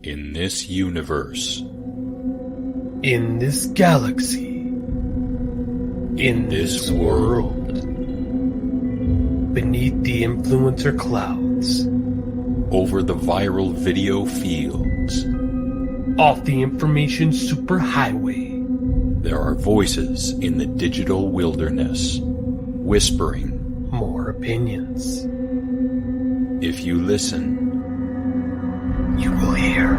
In this universe, in this galaxy, in this world, beneath the influencer clouds, over the viral video fields, off the information superhighway, there are voices in the digital wilderness, whispering more opinions. If you listen, you will hear.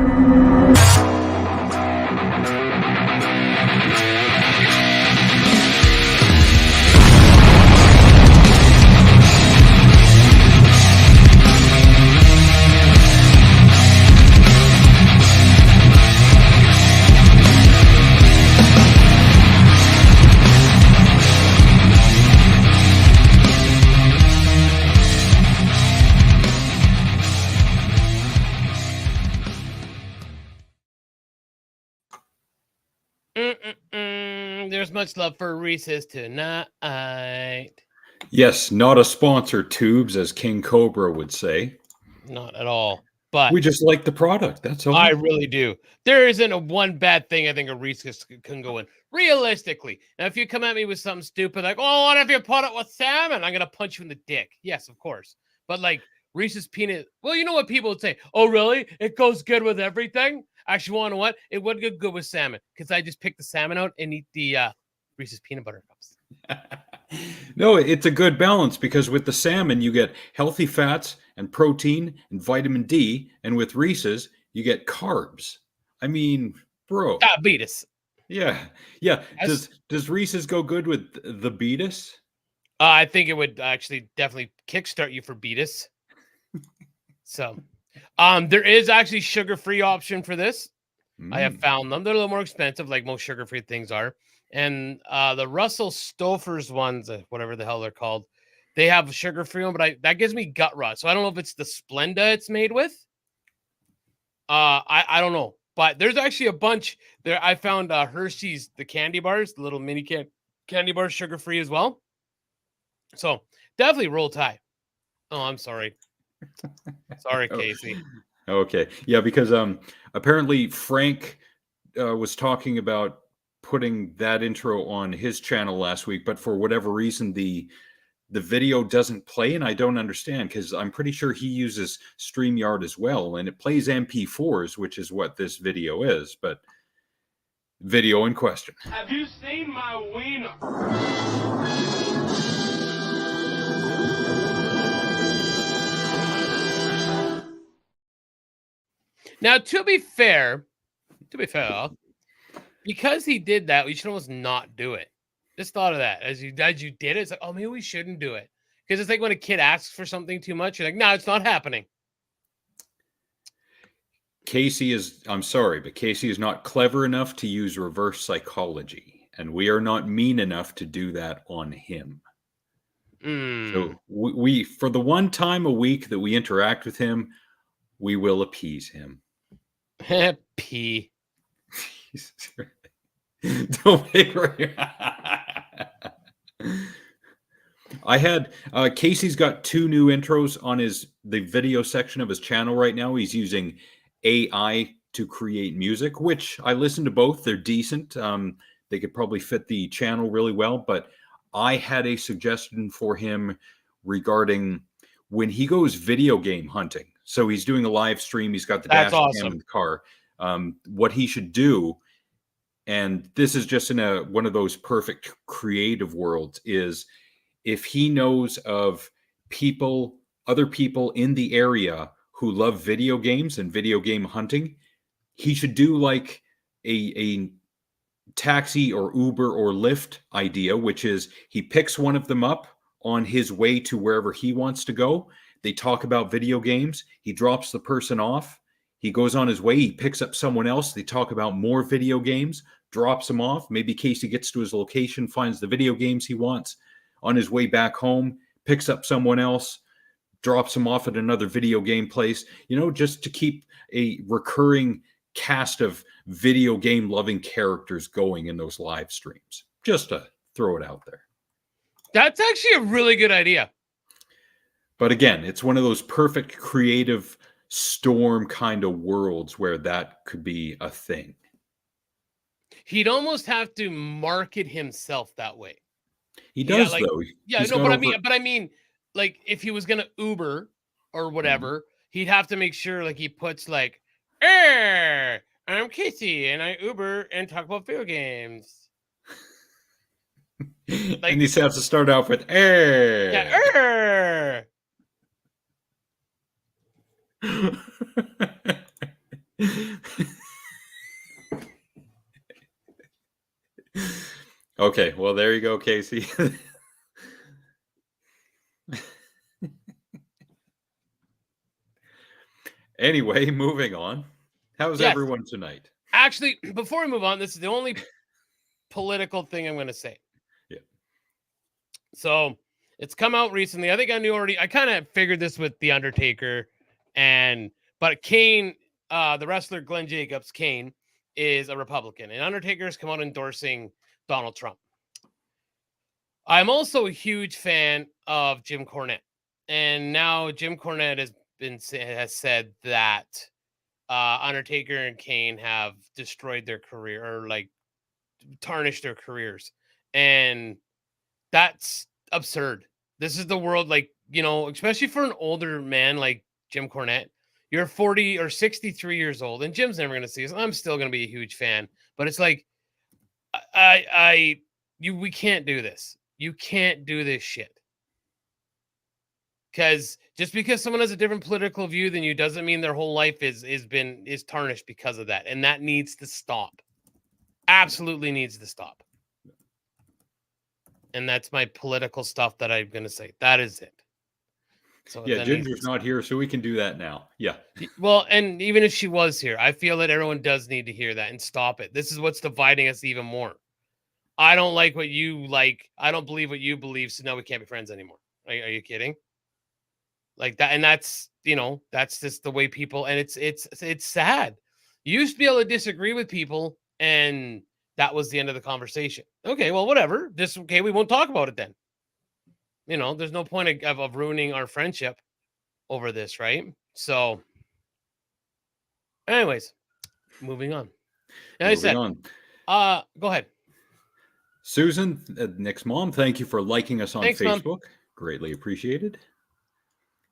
There's much love for Reese's tonight. yes, not a sponsor, Tubes, as King Cobra would say. Not at all. But we just like the product. That's all. I really do. There isn't a one bad thing I think a Reese's can go in. Realistically. Now, if you come at me with something stupid like, oh, what if you put it with salmon? I'm going to punch you in the dick. Yes, of course. But like Reese's peanut. Well, you know what people would say? Oh, really? It goes good with everything? Actually, want to know what? It would go good with salmon because I just pick the salmon out and eat the Reese's peanut butter cups. No, it's a good balance because with the salmon, you get healthy fats and protein and vitamin D. And with Reese's, you get carbs. I mean, bro. Diabetes. Yeah. Yeah. Does Reese's go good with the beatus? I think it would actually definitely kickstart you for beatus. So, there is actually sugar-free option for this. I have found them. They're a little more expensive, like most sugar-free things are. And the Russell Stouffer's ones, whatever the hell they're called, they have sugar-free one, but that gives me gut rot. So I don't know if it's the Splenda it's made with. I don't know. But there's actually a bunch there. I found Hershey's, the candy bars, the little mini candy bars, sugar-free as well. So definitely Roll Tide. Oh, I'm sorry. Sorry, Casey. Okay. Yeah, because apparently Frank was talking about putting that intro on his channel last week, but for whatever reason the video doesn't play, and I don't understand because I'm pretty sure he uses StreamYard as well, and it plays MP4s, which is what this video is, but video in question. Have you seen my wiener? Now, to be fair, because he did that, we should almost not do it. Just thought of that as you did it. It's like, oh, maybe we shouldn't do it because it's like when a kid asks for something too much, you're like, no, it's not happening. I'm sorry, but Casey is not clever enough to use reverse psychology, and we are not mean enough to do that on him. So we for the one time a week that we interact with him, we will appease him. P. Don't make I had Casey's got 2 new intros on the video section of his channel right now. He's using AI to create music, which I listen to both. They're decent. They could probably fit the channel really well, but I had a suggestion for him regarding when he goes video game hunting. So he's doing a live stream. He's got the dash cam in the car. What he should do, and this is just in one of those perfect creative worlds, is if he knows of other people in the area who love video games and video game hunting, he should do like a taxi or Uber or Lyft idea, which is he picks one of them up on his way to wherever he wants to go. They talk about video games. He drops the person off. He goes on his way. He picks up someone else. They talk about more video games, drops him off. Maybe Casey gets to his location, finds the video games he wants. On his way back home, picks up someone else, drops him off at another video game place, just to keep a recurring cast of video game loving characters going in those live streams. Just to throw it out there. That's actually a really good idea. But again, it's one of those perfect creative Storm kind of worlds where that could be a thing. He'd almost have to market himself that way. He does, like, though. yeah, He's no, got but over. I mean, like, if he was gonna Uber or whatever, he'd have to make sure, like, he puts like, I'm Casey and I Uber and talk about video games. And Like, he has to start off with air. yeah, Okay, well, there you go, Casey. Anyway, moving on. How's Yes. everyone tonight? Actually, before we move on, this is the only political thing I'm going to say. Yeah. So it's come out recently. I think I knew already. I kind of figured this with The Undertaker, but Kane, the wrestler Glenn Jacobs, Kane, is a Republican, and Undertaker's come out endorsing Donald Trump. I'm also a huge fan of Jim Cornette, and now Jim Cornette has said that Undertaker and Kane have destroyed their career, or like tarnished their careers, and that's absurd. This is the world, like, especially for an older man like Jim Cornette. You're 40 or 63 years old, and Jim's never going to see us. I'm still going to be a huge fan, but it's like, we can't do this. You can't do this shit. Because just because someone has a different political view than you doesn't mean their whole life is tarnished because of that, and that needs to stop. Absolutely needs to stop. And that's my political stuff that I'm going to say. That is it. So yeah, Ginger's not here, so we can do that now. Yeah. Well, and even if she was here, I feel that everyone does need to hear that and stop it. This is what's dividing us even more. I don't like what you like. I don't believe what you believe, so now we can't be friends anymore. Are you kidding? Like that, and that's that's just the way people. And it's sad. You used to be able to disagree with people, and that was the end of the conversation. Okay, well, whatever. We won't talk about it then. There's no point of ruining our friendship over this, right? So, anyways, moving on. Go ahead. Susan, Nick's mom, thank you for liking us on Facebook. Mom. Greatly appreciated.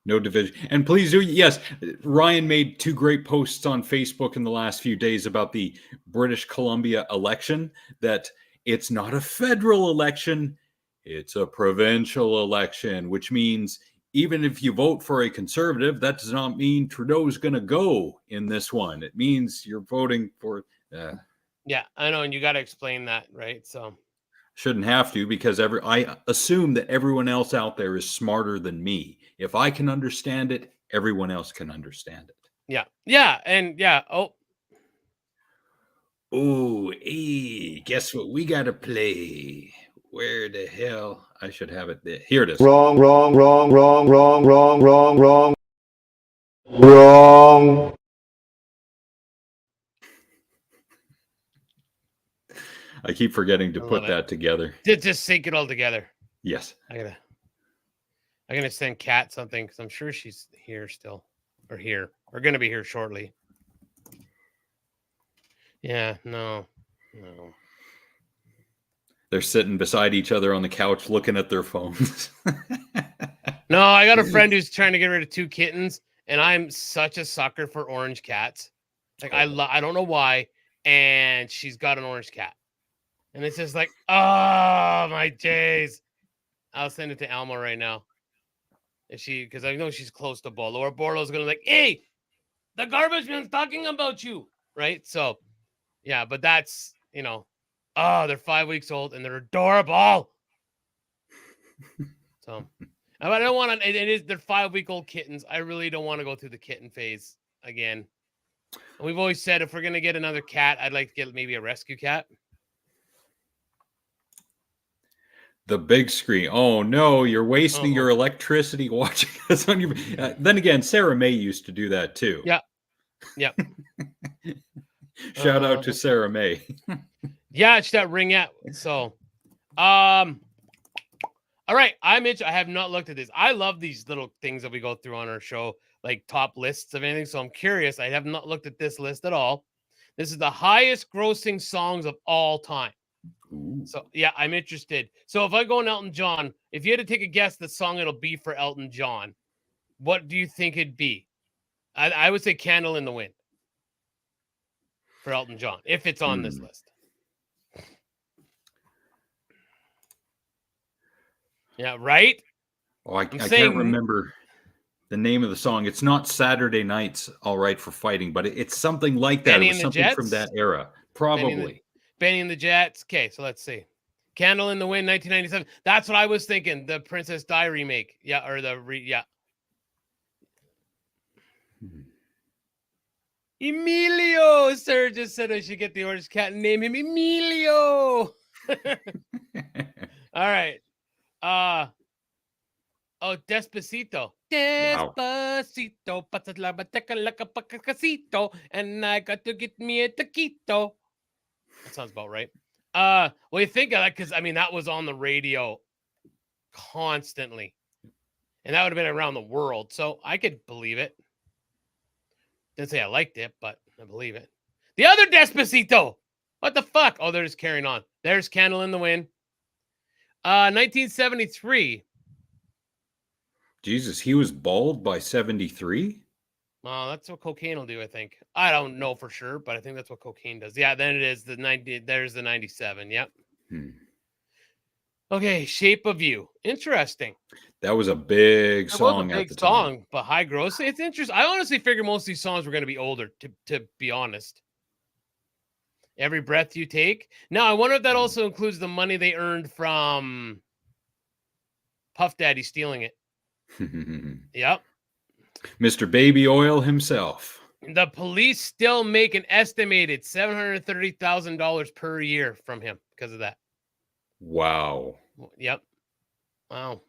No division. And please do, yes, Ryan made 2 great posts on Facebook in the last few days about the British Columbia election, that it's not a federal election, it's a provincial election, which means even if you vote for a conservative, that does not mean Trudeau's going to go in this one. It means you're voting for... Yeah, I know, and you got to explain that, right? So... Shouldn't have to, because I assume that everyone else out there is smarter than me. If I can understand it, everyone else can understand it. Yeah. Yeah. And yeah. Oh, hey, guess what we got to play? Where the hell? I should have it there. Here it is. Wrong. I keep forgetting to put that together. Just sync it all together. Yes. I'm gonna send Kat something because I'm sure she's here still, or gonna be here shortly. Yeah, no. They're sitting beside each other on the couch looking at their phones. No, I got a friend who's trying to get rid of 2 kittens, and I'm such a sucker for orange cats. Like, I don't know why, and she's got an orange cat. And it's just like, oh my days. I'll send it to Alma right now. Because I know she's close to Bolo, or Bolo's gonna like, hey, the garbage man's talking about you, right? So, yeah, but that's they're 5 weeks old and they're adorable. So, I don't want to. They're 5-week-old kittens. I really don't want to go through the kitten phase again. And we've always said if we're gonna get another cat, I'd like to get maybe a rescue cat. The big screen. Oh no, you're wasting your electricity watching us on your. Then again, Sarah May used to do that too. Yeah. Shout out to Sarah May. Yeah, it's that ringette. So, All right, I have not looked at this. I love these little things that we go through on our show, like top lists of anything. So I'm curious. I have not looked at this list at all. This is the highest grossing songs of all time. Ooh. So yeah, I'm interested. So if I go on Elton John, if you had to take a guess the song it'll be for Elton John, what do you think it'd be? I would say Candle in the Wind for Elton John, if it's on this list. Yeah, right? Oh, I can't remember the name of the song. It's not Saturday Night's All Right for Fighting, but it's something like that. Benny It was and the something from Jets? that era. Probably. Benny and the Jets. Okay, so let's see. Candle in the Wind, 1997. That's what I was thinking. The Princess Di remake. Yeah, or yeah. Emilio, sir, just said I should get the orange cat and name him Emilio. All right. Oh, Despacito. Despacito, and I got to get me a taquito. That sounds about right. Well, you think of that because I mean that was on the radio constantly, and that would have been around the world, so I could believe it. Didn't say I liked it, but I believe it. The other Despacito. What the fuck? Oh, they're just carrying on. There's Candle in the Wind. 1973. Jesus, he was bald by 73? Well, that's what cocaine will do, I think. I don't know for sure, but I think that's what cocaine does. Yeah, then it is the 90. There's the 97. Yep. Okay, Shape of You. Interesting. That was a big song. It was a big song, but high gross. It's interesting. I honestly figured most of these songs were going to be older, to be honest. Every Breath You Take. Now, I wonder if that also includes the money they earned from Puff Daddy stealing it. Yep. Mr. Baby Oil himself. The police still make an estimated $730,000 per year from him because of that. Wow. Yep. Wow.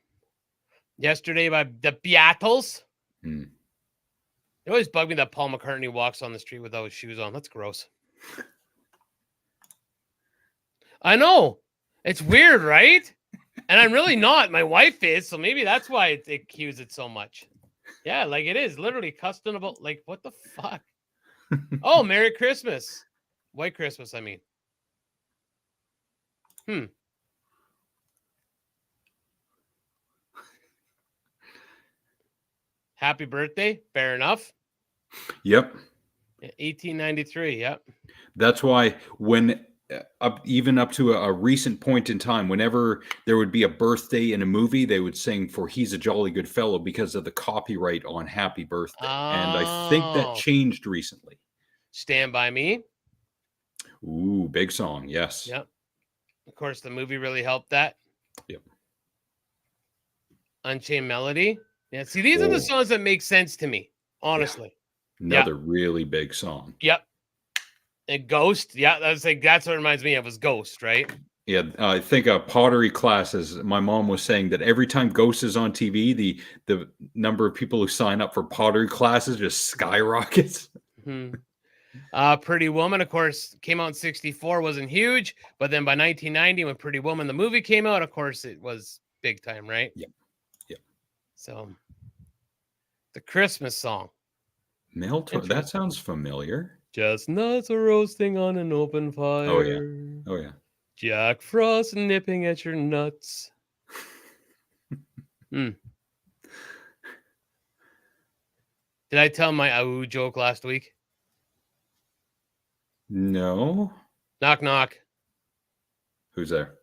Yesterday by the Beatles. It always bugged me that Paul McCartney walks on the street without his shoes on. That's gross. I know. It's weird, right? And I'm really not. My wife is, so maybe that's why they accuse it so much. Yeah, like it is literally customable. Like, what the fuck? Oh, Merry Christmas. White Christmas, I mean. Happy Birthday. Fair enough. Yep. 1893. Yep. That's why when even up to a recent point in time, whenever there would be a birthday in a movie, they would sing for He's a Jolly Good Fellow because of the copyright on Happy Birthday. And I think that changed recently. Stand By Me. Ooh, big song. Yes. Yep. Of course, the movie really helped that. Yep. Unchained Melody. Yeah. See, these are the songs that make sense to me, honestly. Yeah. Another really big song. Yep. And Ghost, yeah, that's what it reminds me of was Ghost, right? Yeah, I think pottery classes. My mom was saying that every time Ghost is on TV, the number of people who sign up for pottery classes just skyrockets. Pretty Woman, of course, came out in '64, wasn't huge, but then by 1990, when Pretty Woman the movie came out, of course, it was big time, right? Yep. Yep. So, the Christmas song. That sounds familiar. Chestnuts are roasting on an open fire. Oh, yeah. Oh, yeah. Jack Frost nipping at your nuts. Did I tell my AU joke last week? No. Knock, knock. Who's there?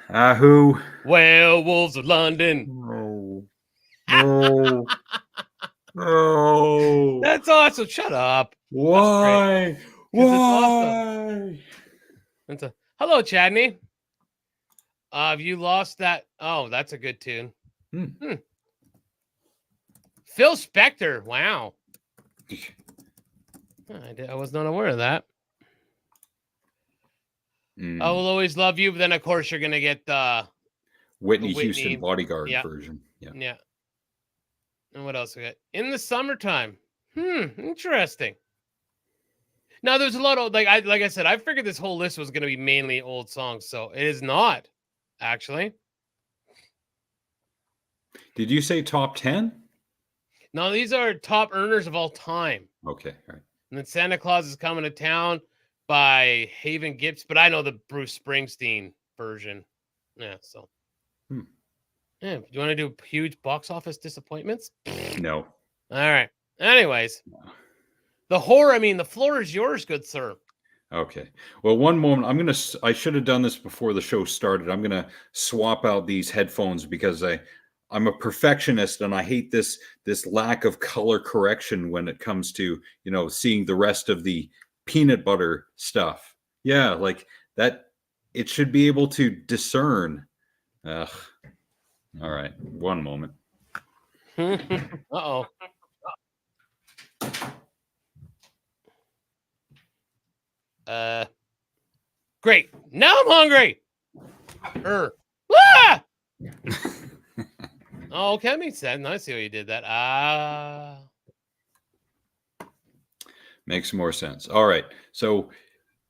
Who? Werewolves of London. No. No. No. That's awesome. Shut up. Why? Why? Awesome. Hello, Chadney. Have you lost that? Oh, that's a good tune. Phil Spector. Wow. I was not aware of that. I will always love you, but then of course you're gonna get the Whitney Houston Bodyguard version. Yeah. And what else we got? In the Summertime. Interesting. Now there's a lot of like I said, I figured this whole list was going to be mainly old songs, so it is not actually. Did you say top 10? No, these are top earners of all time. Okay, all right. And then Santa Claus is Coming to Town by Haven Gibbs, but I know the Bruce Springsteen version. Yeah, so. Yeah, do you want to do huge box office disappointments? No. All right. Anyways, the floor is yours, good sir. Okay. Well, one moment. I should have done this before the show started. I'm gonna swap out these headphones because I'm a perfectionist and I hate this lack of color correction when it comes to, seeing the rest of the peanut butter stuff. Yeah, like that. It should be able to discern. Ugh. All right. One moment. Uh-oh. Great. Now I'm hungry. Ah! Oh, okay, that makes sense. I see how you did that. Makes more sense. All right. So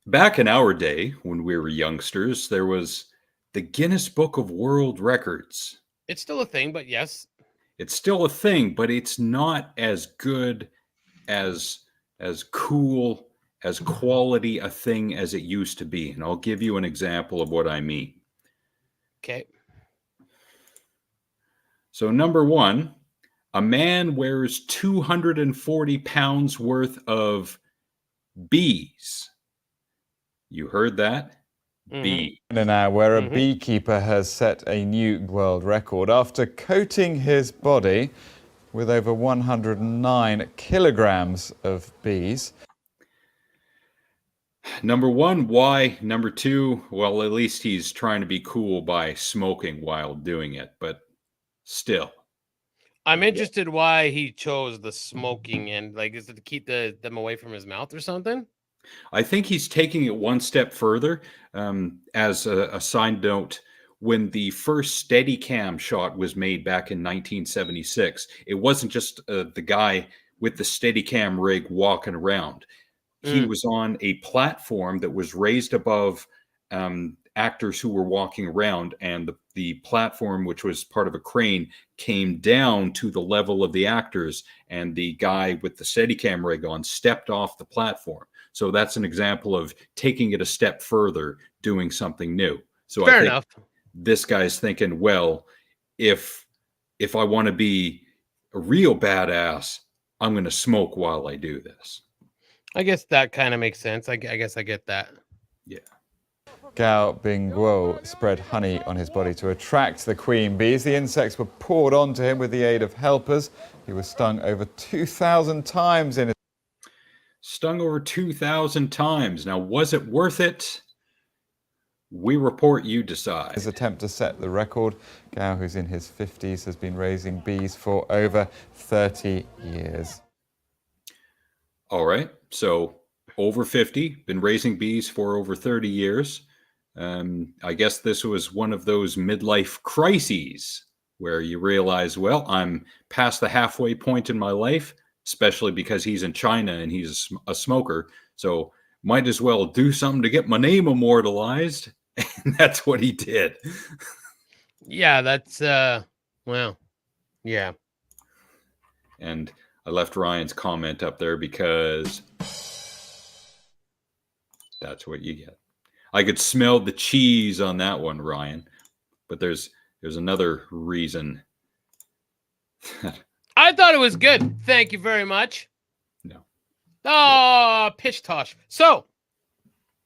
back in our day when we were youngsters, there was the Guinness Book of World Records. It's still a thing, but yes. It's still a thing, but it's not as good as cool, as quality a thing as it used to be. And I'll give you an example of what I mean. Okay. So number one, a man wears 240 pounds worth of bees. You heard that? Bee. Now, where a beekeeper has set a new world record after coating his body with over 109 kilograms of bees. Number one, why? Number two, well, at least he's trying to be cool by smoking while doing it, but still. I'm interested why he chose the smoking and like, is it to keep them away from his mouth or something? I think he's taking it one step further. As a side note, when the first Steadicam shot was made back in 1976, it wasn't just the guy with the Steadicam rig walking around. He was on a platform that was raised above actors who were walking around, and the platform, which was part of a crane, came down to the level of the actors, and the guy with the Steadicam rig on stepped off the platform. So that's an example of taking it a step further, doing something new. So Fair I think enough. this guy's thinking, well, if I want to be a real badass, I'm going to smoke while I do this. I guess that kind of makes sense. I guess I get that. Yeah. Gao Bingguo spread honey on his body to attract the queen bees. The insects were poured onto him with the aid of helpers. He was stung over 2,000 times in his... Stung over 2,000 times. Now, was it worth it? We report, you decide. His attempt to set the record. Gao, who's in his 50s, has been raising bees for over 30 years. All right. So over 50, been raising bees for over 30 years. I guess this was one of those midlife crises where you realize, well, I'm past the halfway point in my life, especially because he's in China and he's a smoker. So might as well do something to get my name immortalized. And that's what he did. Yeah, that's well, yeah. And I left Ryan's comment up there because that's what you get. I could smell the cheese on that one, Ryan. But there's another reason. I thought it was good. Thank you very much. No. Oh, pish tosh. So,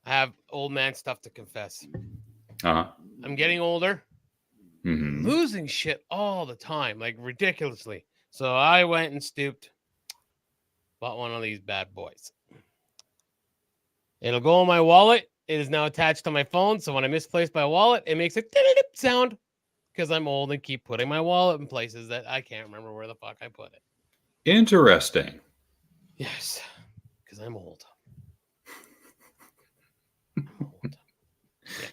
I have old man stuff to confess. Uh-huh. I'm getting older. Mm-hmm. Losing shit all the time, like ridiculously. So I went and stooped, bought one of these bad boys. It'll go in my wallet. It is now attached to my phone. So when I misplace my wallet, it makes a sound because I'm old and keep putting my wallet in places that I can't remember where the fuck I put it. Interesting. Yes, because I'm old. I'm old. Yeah.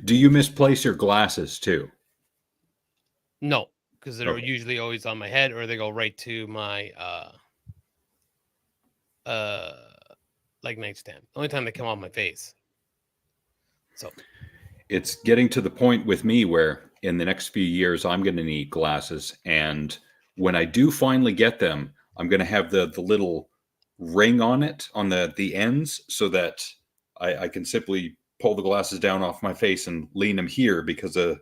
Do you misplace your glasses too? No, because they're Okay. usually always on my head or they go right to my like nightstand. The only time they come on my face. So it's getting to the point with me where in the next few years I'm going to need glasses, and when I do finally get them, I'm going to have the little ring on it on the ends, so that I can simply pull the glasses down off my face and lean them here, because the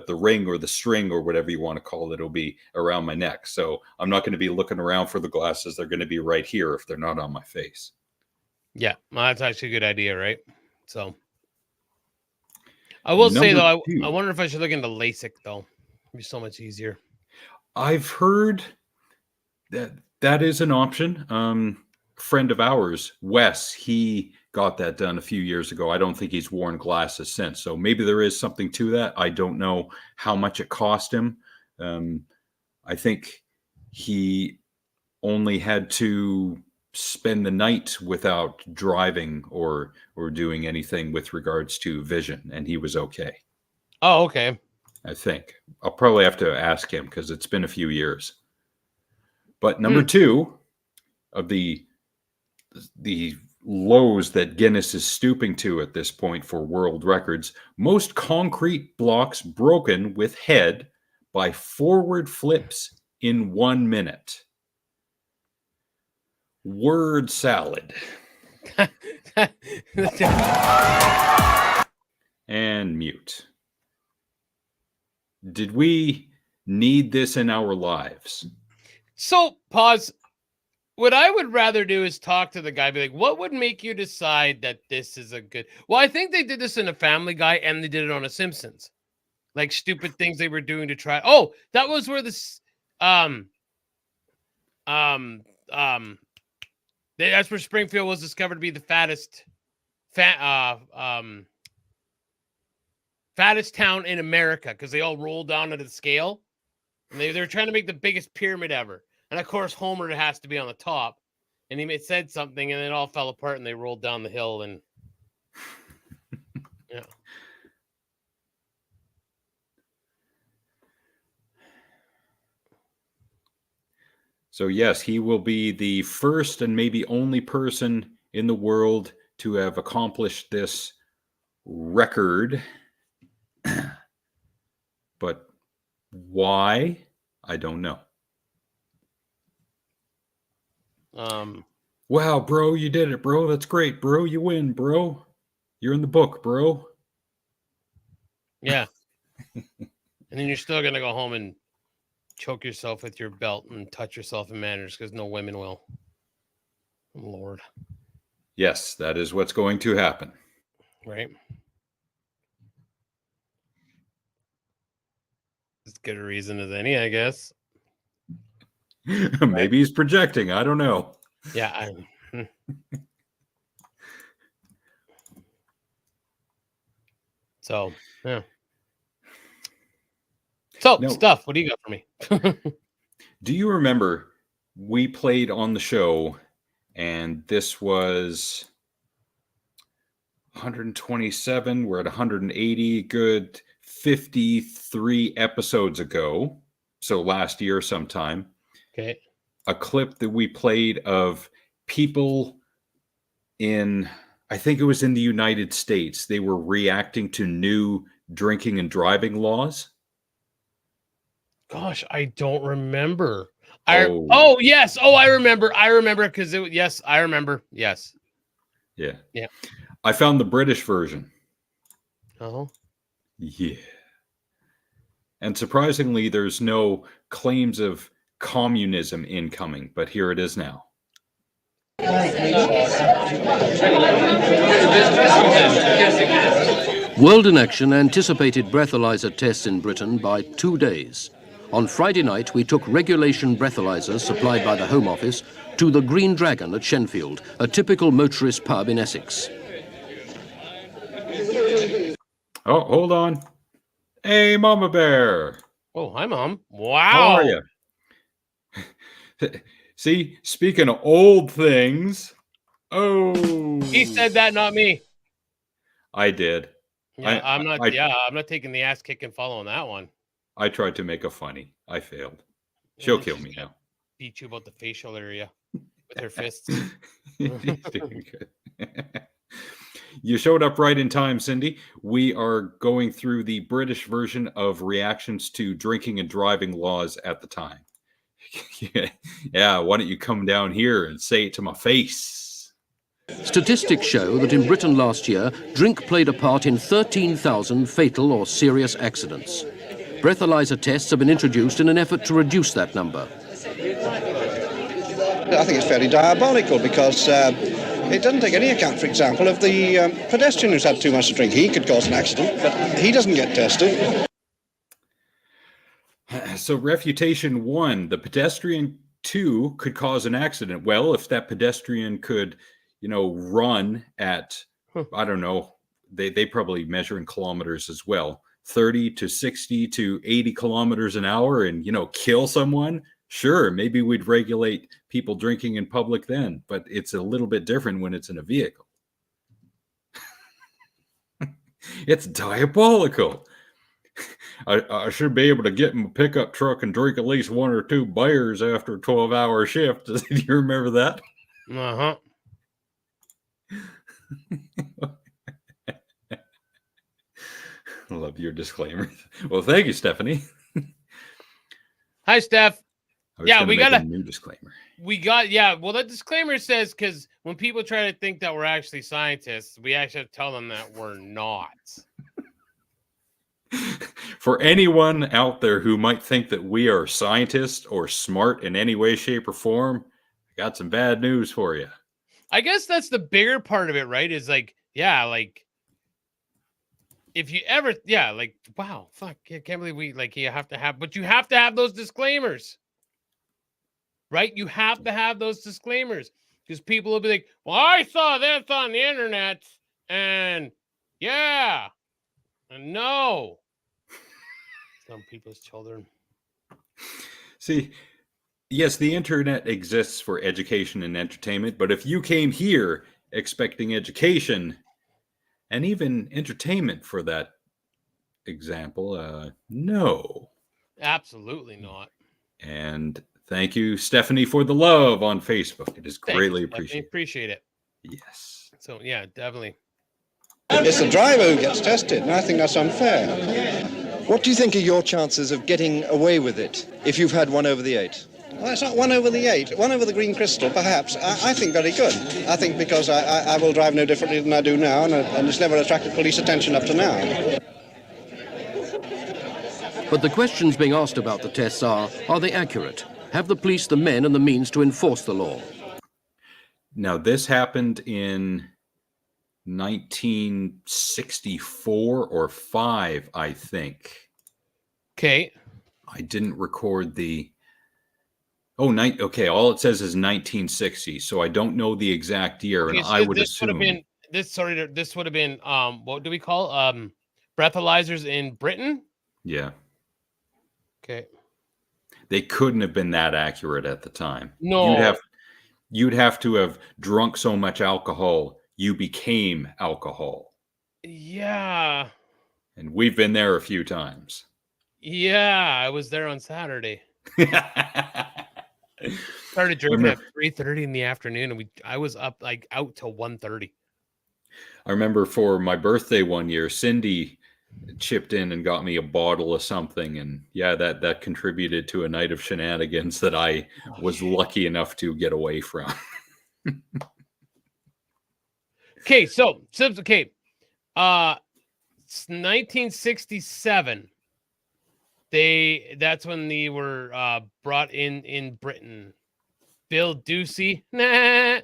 ring or the string or whatever you want to call it will be around my neck. So I'm not going to be looking around for the glasses. They're going to be right here if they're not on my face. yeah, well, that's actually a good idea, right? So I will say Number though, two. I wonder if I should look into LASIK though. It'd be so much easier. I've heard that is an option. Friend of ours, Wes, he got that done a few years ago. I don't think he's worn glasses since. So maybe there is something to that. I don't know how much it cost him. I think he only had to spend the night without driving or doing anything with regards to vision, and he was okay. Oh, okay. I think I'll probably have to ask him because it's been a few years. But number two of the lows that Guinness is stooping to at this point for world records: most concrete blocks broken with head by forward flips in 1 minute. Word salad. And mute. Did we need this in our lives? So pause. What I would rather do is talk to the guy, be like, what would make you decide that this is a good... Well, I think they did this in a Family Guy and they did it on a Simpsons. Like stupid things they were doing to try. Oh, that was where this that's where Springfield was discovered to be the fattest town in America, because they all rolled down to the scale. And they were trying to make the biggest pyramid ever. And of course, Homer has to be on the top. And he said something, and it all fell apart, and they rolled down the hill. And yeah. So yes, he will be the first and maybe only person in the world to have accomplished this record. But why? I don't know. Wow, bro, you did it, bro. That's great, bro. You win, bro. You're in the book, bro. Yeah. And then you're still going to go home and choke yourself with your belt and touch yourself in manners, because no women will. Lord. Yes, that is what's going to happen. Right. As good a reason as any, I guess. Maybe he's projecting. I don't know. Yeah. So, yeah. So, No. Stuff, what do you got for me? Do you remember we played on the show, and this was 127. We're at 180. Good 53 episodes ago. So last year sometime. Okay. A clip that we played of people in, I think it was in the United States. They were reacting to new drinking and driving laws. Gosh, I don't remember. Oh. Yes. Oh, I remember. I remember because yes, I remember. Yes. Yeah. Yeah. I found the British version. Oh. Yeah. And surprisingly, there's no claims of communism incoming, but here it is now. World in Action anticipated breathalyzer tests in Britain by 2 days. On Friday night, we took regulation breathalyzers supplied by the Home Office to the Green Dragon at Shenfield, a typical motorist pub in Essex. Oh, hold on. Hey, Mama Bear. Oh, hi, Mom. Wow. How are you? See, speaking of old things. Oh. He said that, not me. I did. Yeah, I'm not taking the ass kick and following that one. I tried to make a funny. I failed. She'll kill me now. Beat you about the facial area with her fists. He's doing good. You showed up right in time, Cindy. We are going through the British version of reactions to drinking and driving laws at the time. Yeah, why don't you come down here and say it to my face? Statistics show that in Britain last year, drink played a part in 13,000 fatal or serious accidents. Breathalyzer tests have been introduced in an effort to reduce that number. I think it's fairly diabolical because it doesn't take any account, for example, of the pedestrian who's had too much to drink. He could cause an accident, but he doesn't get tested. So refutation 1, the pedestrian 2 could cause an accident. Well, if that pedestrian could, run at, I don't know, they probably measure in kilometers as well, 30 to 60 to 80 kilometers an hour and, kill someone. Sure, maybe we'd regulate people drinking in public then, but it's a little bit different when it's in a vehicle. It's diabolical. I should be able to get in a pickup truck and drink at least 1 or 2 beers after a 12-hour shift. Do you remember that? Uh-huh. I love your disclaimer. Well, thank you, Stephanie. Hi, Steph. Yeah, we got a new disclaimer. Well, that disclaimer says, because when people try to think that we're actually scientists, we actually have to tell them that we're not. For anyone out there who might think that we are scientists or smart in any way, shape, or form, I got some bad news for you. I guess that's the bigger part of it, right? Is like, if you ever, wow, fuck, I can't believe you have to have those disclaimers, right? You have to have those disclaimers because people will be like, well, I saw this on the internet and yeah, and no. Some people's children. See, yes, the internet exists for education and entertainment, but if you came here expecting education and even entertainment for that example, no. Absolutely not. And thank you, Stephanie, for the love on Facebook. It is greatly appreciated. Appreciate it. Yes. So, yeah, definitely. It's the driver who gets tested, and I think that's unfair. What do you think are your chances of getting away with it if you've had 1 over the 8? Well, it's not 1 over the 8. 1 over the green crystal, perhaps. I think very good. I think because I will drive no differently than I do now, and it's never attracted police attention up to now. But the questions being asked about the tests are they accurate? Have the police the men and the means to enforce the law? Now, this happened in 1964 or 5, I think. Okay. I didn't record the... okay, all it says is 1960, so I don't know the exact year, and I would assume... This would have been, what do we call, breathalyzers in Britain? Yeah. Okay. They couldn't have been that accurate at the time. No. You'd have to have drunk so much alcohol, you became alcohol. Yeah. And we've been there a few times. Yeah, I was there on Saturday. Started drinking at 3:30 in the afternoon, and I was up out till 1:30. I remember for my birthday one year, Cindy chipped in and got me a bottle of something, and yeah, that contributed to a night of shenanigans that I was lucky enough to get away from. Okay, so 1967. That's when they were brought in Britain. Bill Ducey and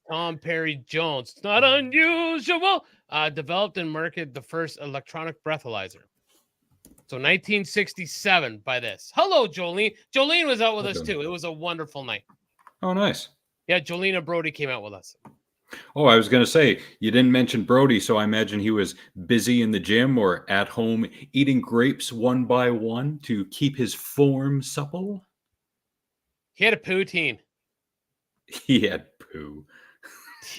Tom Perry Jones. It's not unusual. Developed and marketed the first electronic breathalyzer. So 1967 by this. Hello, Jolene. Jolene was out with us too. It was a wonderful night. Oh, nice. Yeah, Jolene and Brody came out with us. Oh, I was going to say, you didn't mention Brody, so I imagine he was busy in the gym or at home eating grapes one by one to keep his form supple. He had a poutine. He had poo.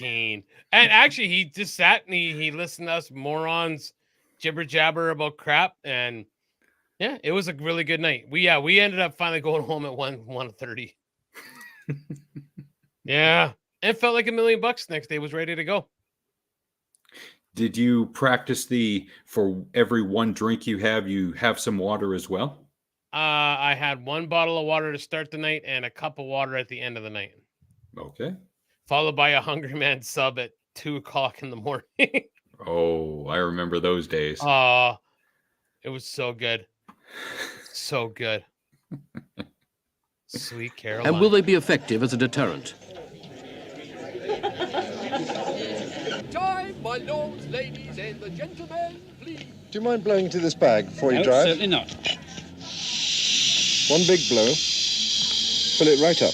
And actually, he just sat and he listened to us morons jibber jabber about crap. And yeah, it was a really good night. We ended up finally going home at 1:30. Yeah. And it felt like $1 million bucks. Next day was ready to go. Did you practice for every one drink you have some water as well? I had 1 bottle of water to start the night and a cup of water at the end of the night. Okay. Followed by a Hungry Man sub at 2 o'clock in the morning. Oh, I remember those days. It was so good. So good. Sweet Caroline. And will they be effective as a deterrent? Time, my lords, ladies, and the gentlemen, please. Do you mind blowing into this bag before you No, drive? certainly not. One big blow. Fill it right up.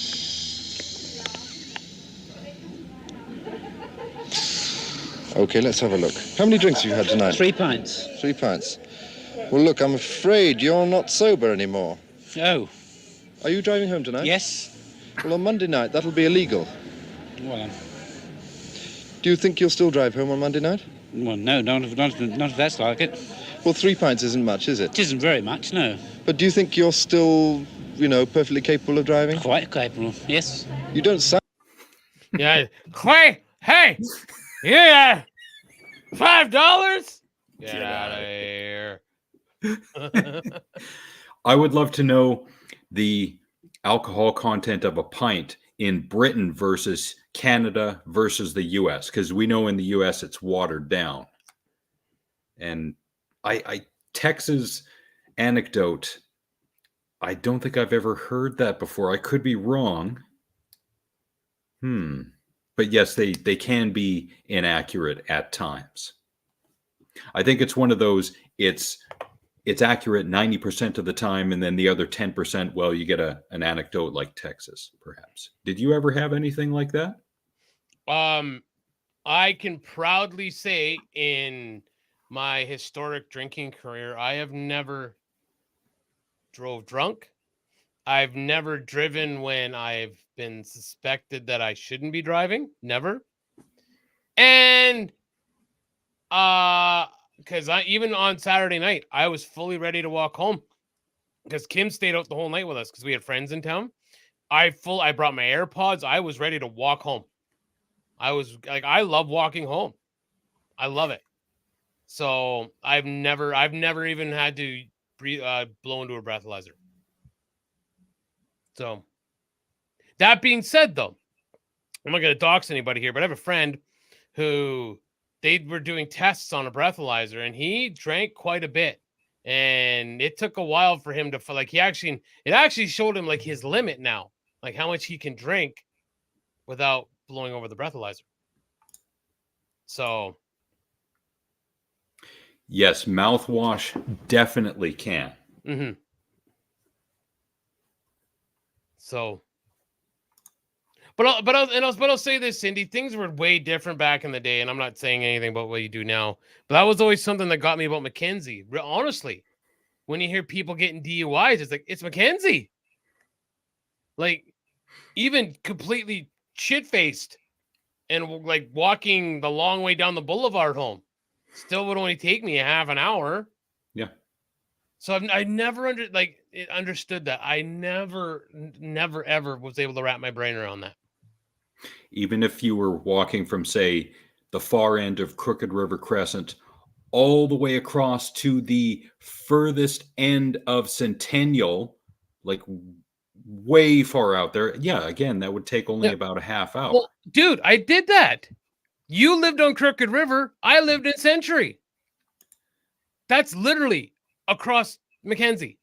Okay, let's have a look. How many drinks have you had tonight? 3 pints. 3 pints. Well, look, I'm afraid you're not sober anymore. Oh, Are you driving home tonight? yes. Well, on Monday night, that'll be illegal. Well, Do you think you'll still drive home on Monday night? no, not if that's like it. Well, 3 pints isn't much, is it? It isn't very much, no. But do you think you're still, perfectly capable of driving? Quite capable, yes. You don't sound... Yeah. Clay, hey! Yeah! $5? Get out of here. I would love to know the alcohol content of a pint in Britain versus Canada versus the US, because we know in the US it's watered down. And Texas anecdote, I don't think I've ever heard that before. I could be wrong. But yes, they can be inaccurate at times. I think it's one of those, it's accurate 90% of the time, and then the other 10%, well, you get an anecdote like Texas, perhaps. Did you ever have anything like that? I can proudly say in my historic drinking career, I have never drove drunk. I've never driven when I've been suspected that I shouldn't be driving. Never. And because even on Saturday night, I was fully ready to walk home because Kim stayed out the whole night with us because we had friends in town. I brought my AirPods. I was ready to walk home. I was like, I love walking home. I love it. So I've never even had to blow into a breathalyzer. So that being said, though, I'm not going to dox anybody here, but I have a friend who they were doing tests on a breathalyzer and he drank quite a bit. And it took a while for him to feel like it actually showed him like his limit now, like how much he can drink without blowing over the breathalyzer. So. Yes, mouthwash definitely can. Mm-hmm. So, but I'll say this, Cindy, things were way different back in the day, and I'm not saying anything about what you do now, but that was always something that got me about Mackenzie. Honestly, when you hear people getting DUIs, it's like, it's Mackenzie. Like, even completely shit-faced and like walking the long way down the boulevard home still would only take me a half an hour. Yeah. So I never understood that. I never, ever was able to wrap my brain around that. Even if you were walking from, say, the far end of Crooked River Crescent all the way across to the furthest end of Centennial, like way far out there. Yeah, again, that would take only about a half hour. Well, dude, I did that. You lived on Crooked River. I lived in Century. That's literally across Mackenzie.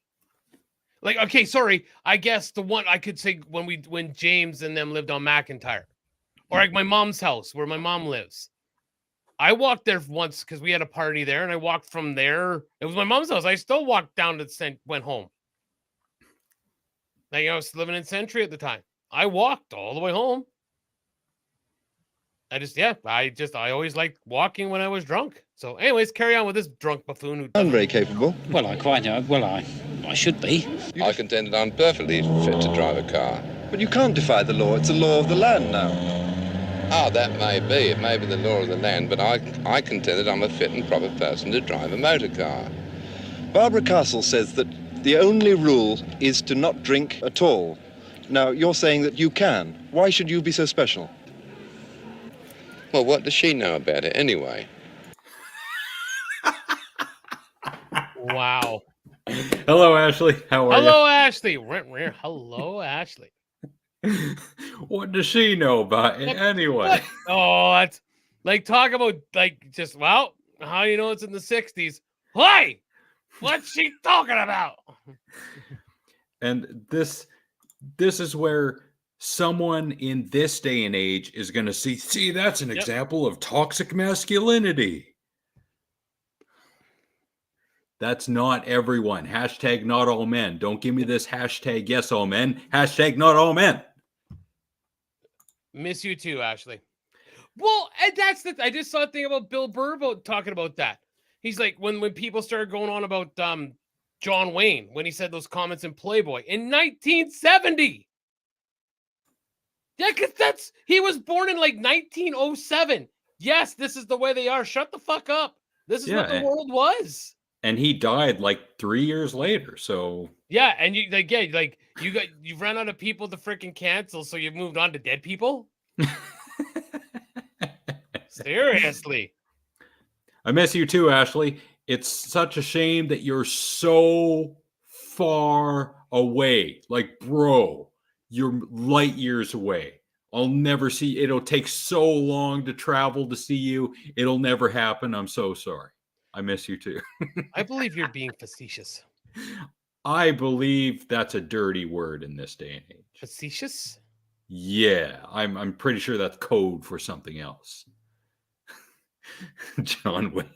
Like, okay, sorry. I guess the one I could say when James and them lived on McIntyre, or like my mom's house where my mom lives. I walked there once because we had a party there, and I walked from there. It was my mom's house. I still walked down to went home. Like, I was living in Century at the time. I walked all the way home. I always liked walking when I was drunk. So anyways, carry on with this drunk buffoon who I'm very capable. Well, I should be. I contend that I'm perfectly fit to drive a car. But you can't defy the law. It's a law of the land now. Ah, that may be. It may be the law of the land, but I contend that I'm a fit and proper person to drive a motor car. Barbara Castle says that the only rule is to not drink at all. Now, you're saying that you can. Why should you be so special? Well, what does she know about it anyway? Wow. Hello, Ashley. How are Hello, Ashley. Hello, Ashley. you? What does she know about it anyway? What? Oh, that's like talk about like just well, how you know it's in the 60s? Why? What's she talking about? And this is where someone in this day and age is going to see that's an example of toxic masculinity. That's not everyone. Hashtag not all men. Don't give me this hashtag yes all men. Hashtag not all men. Miss you too, Ashley. Well, and that's I just saw a thing about Bill Burr talking about that. He's like, when people started going on about John Wayne, when he said those comments in Playboy in 1970. Yeah, because he was born in like 1907. Yes, this is the way they are. Shut the fuck up. This is what the world was. And he died like 3 years later. So yeah, and you you've run out of people to freaking cancel, so you've moved on to dead people. Seriously. I miss you too, Ashley. It's such a shame that you're so far away. Like, bro, you're light years away. I'll never see. It'll take so long to travel to see you. It'll never happen. I'm so sorry. I miss you too. I believe you're being facetious. I believe that's a dirty word in this day and age. Facetious? Yeah, I'm pretty sure that's code for something else. John Wayne.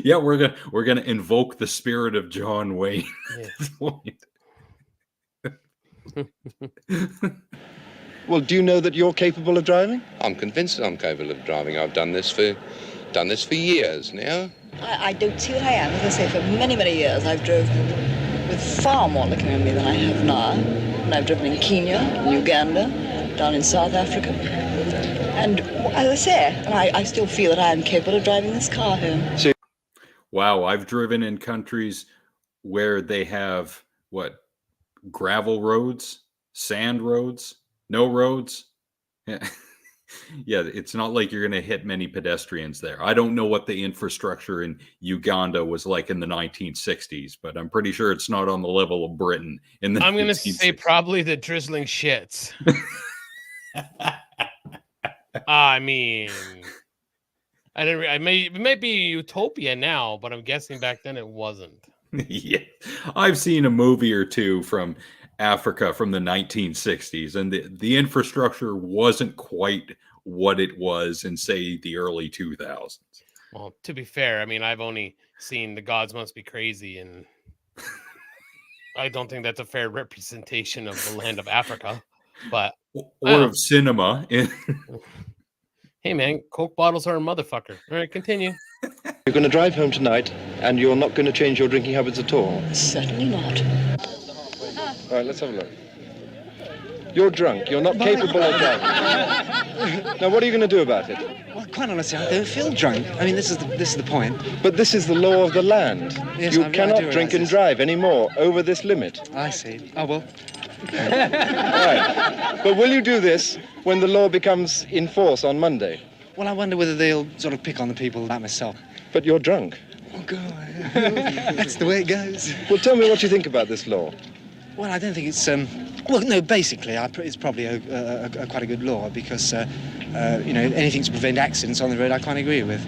Yeah, we're gonna invoke the spirit of John Wayne at this point. Well, do you know that you're capable of driving? I'm convinced that I'm capable of driving. I've done this for years now. I don't see what I am. As I say, for many, many years, I've driven with far more liquor in me than I have now. And I've driven in Kenya, in Uganda, down in South Africa. And as I say, and I still feel that I am capable of driving this car home. Wow, I've driven in countries where they have, gravel roads, sand roads, no roads. Yeah. Yeah, it's not like you're going to hit many pedestrians there. I don't know what the infrastructure in Uganda was like in the 1960s, but I'm pretty sure it's not on the level of Britain in the I'm going to say probably the drizzling shits. I mean, it may be utopia now, but I'm guessing back then it wasn't. Yeah, I've seen a movie or two from Africa from the 1960s, and the infrastructure wasn't quite what it was in, say, the early 2000s. Well, to be fair, I mean, I've only seen The Gods Must Be Crazy, and I don't think that's a fair representation of the land of Africa. But or of cinema. Hey, man, Coke bottles are a motherfucker. All right, continue. You're going to drive home tonight, and you're not going to change your drinking habits at all? Certainly not. All right, let's have a look. You're drunk. You're not capable of driving. Now, what are you going to do about it? Well, quite honestly, I don't feel drunk. I mean, this is the point. But this is the law of the land. Yes, you cannot drink and drive anymore over this limit. I see. Oh, well. All right. But will you do this when the law becomes in force on Monday? Well, I wonder whether they'll sort of pick on the people like myself. But you're drunk. Oh, God. That's the way it goes. Well, tell me what you think about this law. Well, I don't think it's... Well, no, basically, it's probably quite a good law because, you know, anything to prevent accidents on the road I can't agree with.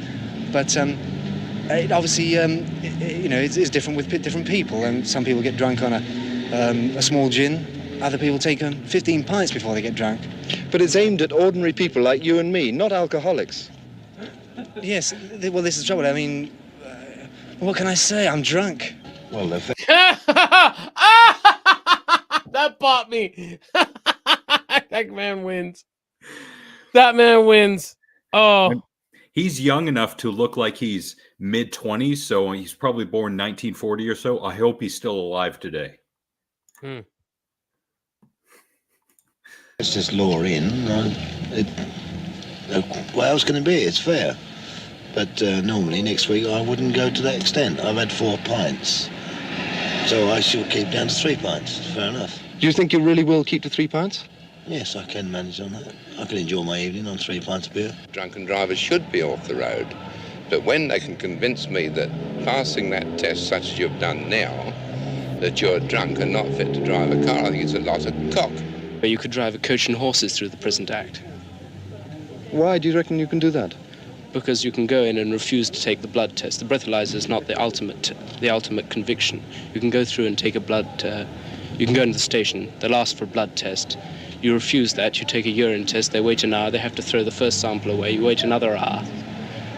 But it obviously, you know, it's different with different people. And some people get drunk on a small gin. Other people take 15 pints before they get drunk. But it's aimed at ordinary people like you and me, not alcoholics. Yes, well, this is the trouble. I mean, what can I say? I'm drunk. Well, that bought me. That man wins. That man wins. Oh. He's young enough to look like he's mid-20s, so he's probably born 1940 or so. I hope he's still alive today. It's this law in. What else can it be? It's fair. But normally next week I wouldn't go to that extent. I've had 4 pints. So I shall keep down to 3 pints. Fair enough. Do you think you really will keep to 3 pints? Yes, I can manage on that. I can enjoy my evening on 3 pints of beer. Drunken drivers should be off the road. But when they can convince me that passing that test, such as you've done now, that you're drunk and not fit to drive a car, I think it's a lot of cock. But you could drive a coach and horses through the present act. Why do you reckon you can do that? Because you can go in and refuse to take the blood test. The breathalyzer is not the ultimate conviction. You can go through and take a blood. You can go into the station. They'll ask for a blood test. You refuse that. You take a urine test. They wait an hour. They have to throw the first sample away. You wait another hour.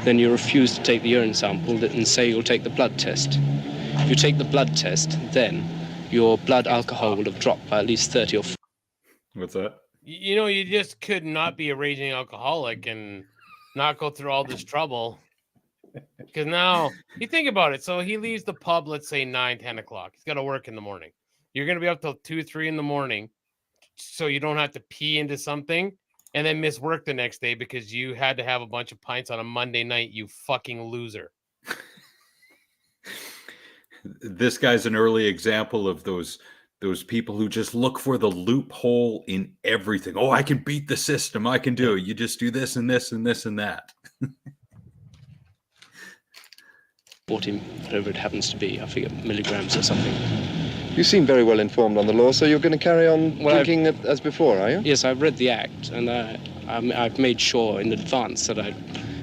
Then you refuse to take the urine sample and say you'll take the blood test. If you take the blood test, then your blood alcohol will have dropped by at least 30 or 40. What's that? You know, you just could not be a raging alcoholic and not go through all this trouble. Because now, you think about it. So he leaves the pub, let's say 9, 10 o'clock. He's got to work in the morning. You're going to be up till 2, 3 in the morning so you don't have to pee into something and then miss work the next day because you had to have a bunch of pints on a Monday night, you fucking loser. This guy's an early example of those people who just look for the loophole in everything. Oh, I can beat the system. I can do it. You just do this and this and this and that. 40, whatever it happens to be. I forget, milligrams or something. You seem very well informed on the law, so you're going to carry on drinking as before, are you? Yes, I've read the Act, and I've made sure in advance that I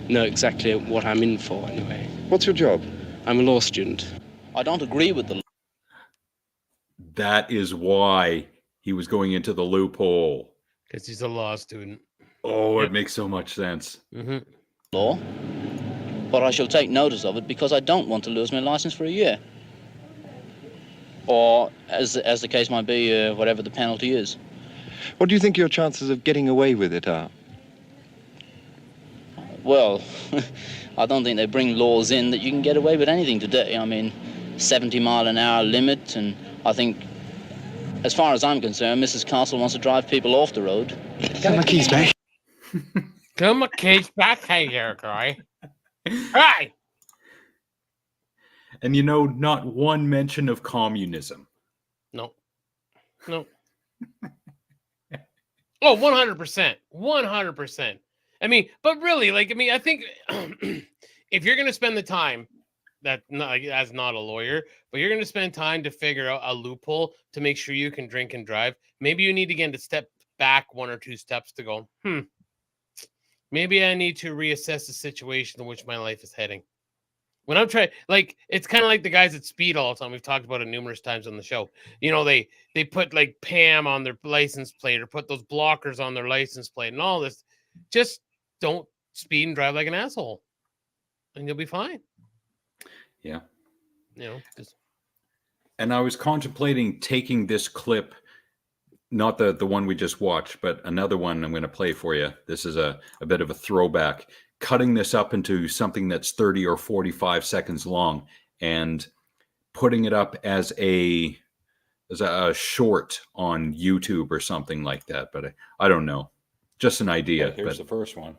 know exactly what I'm in for, anyway. What's your job? I'm a law student. I don't agree with the law. That is why he was going into the loophole. Because he's a law student. Oh, it makes so much sense. Mm-hmm. Law, but I shall take notice of it because I don't want to lose my license for a year. Or, as the case might be, whatever the penalty is. What do you think your chances of getting away with it are? Well, I don't think they bring laws in that you can get away with anything today. I mean, 70-mile-an-hour limit, and I think, as far as I'm concerned, Mrs. Castle wants to drive people off the road. Got my keys back. Got my keys back. Hey there, guy. Hi. And you know, not one mention of communism. No. Oh, 100%. 100%. I mean, but really, I think if you're going to spend the time, as not a lawyer, but you're going to spend time to figure out a loophole to make sure you can drink and drive, maybe you need to get to step back 1 or 2 steps to go, maybe I need to reassess the situation in which my life is heading. When I'm trying, it's kind of like the guys that speed all the time. We've talked about it numerous times on the show. You know, they put Pam on their license plate or put those blockers on their license plate and all this. Just don't speed and drive like an asshole, and you'll be fine. Yeah. You know. And I was contemplating taking this clip, not the one we just watched, but another one I'm going to play for you. This is a bit of a throwback. Cutting this up into something that's 30 or 45 seconds long and putting it up as a short on YouTube or something like that. But I don't know. Just an idea. Here's the first one.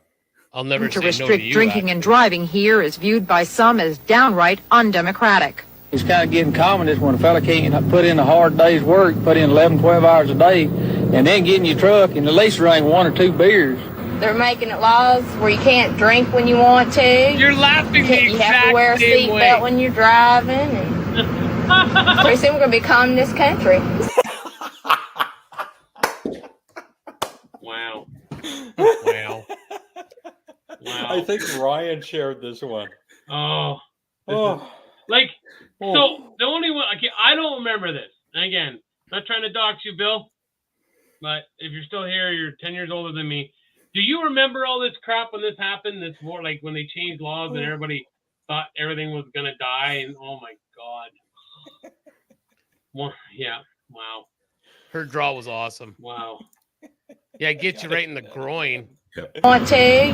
I'll never to say restrict no to you, drinking and driving here is viewed by some as downright undemocratic. It's kind of getting common is when a fella can't put in a hard day's work, put in 11, 12 hours a day, and then get in your truck and at least drink 1 or 2 beers. They're making it laws where you can't drink when you want to. You're laughing the You have to wear a seatbelt when you're driving. And pretty soon we're going to be communist country. Wow. Wow. I think Ryan shared this one. So the only one, I don't remember this. And again, not trying to dox you, Bill, but if you're still here, you're 10 years older than me. Do you remember all this crap when this happened? This war, when they changed laws and everybody thought everything was gonna die, and oh my god. Well, yeah, wow. Her draw was awesome. Wow. Yeah, get you right in the groin. Want to?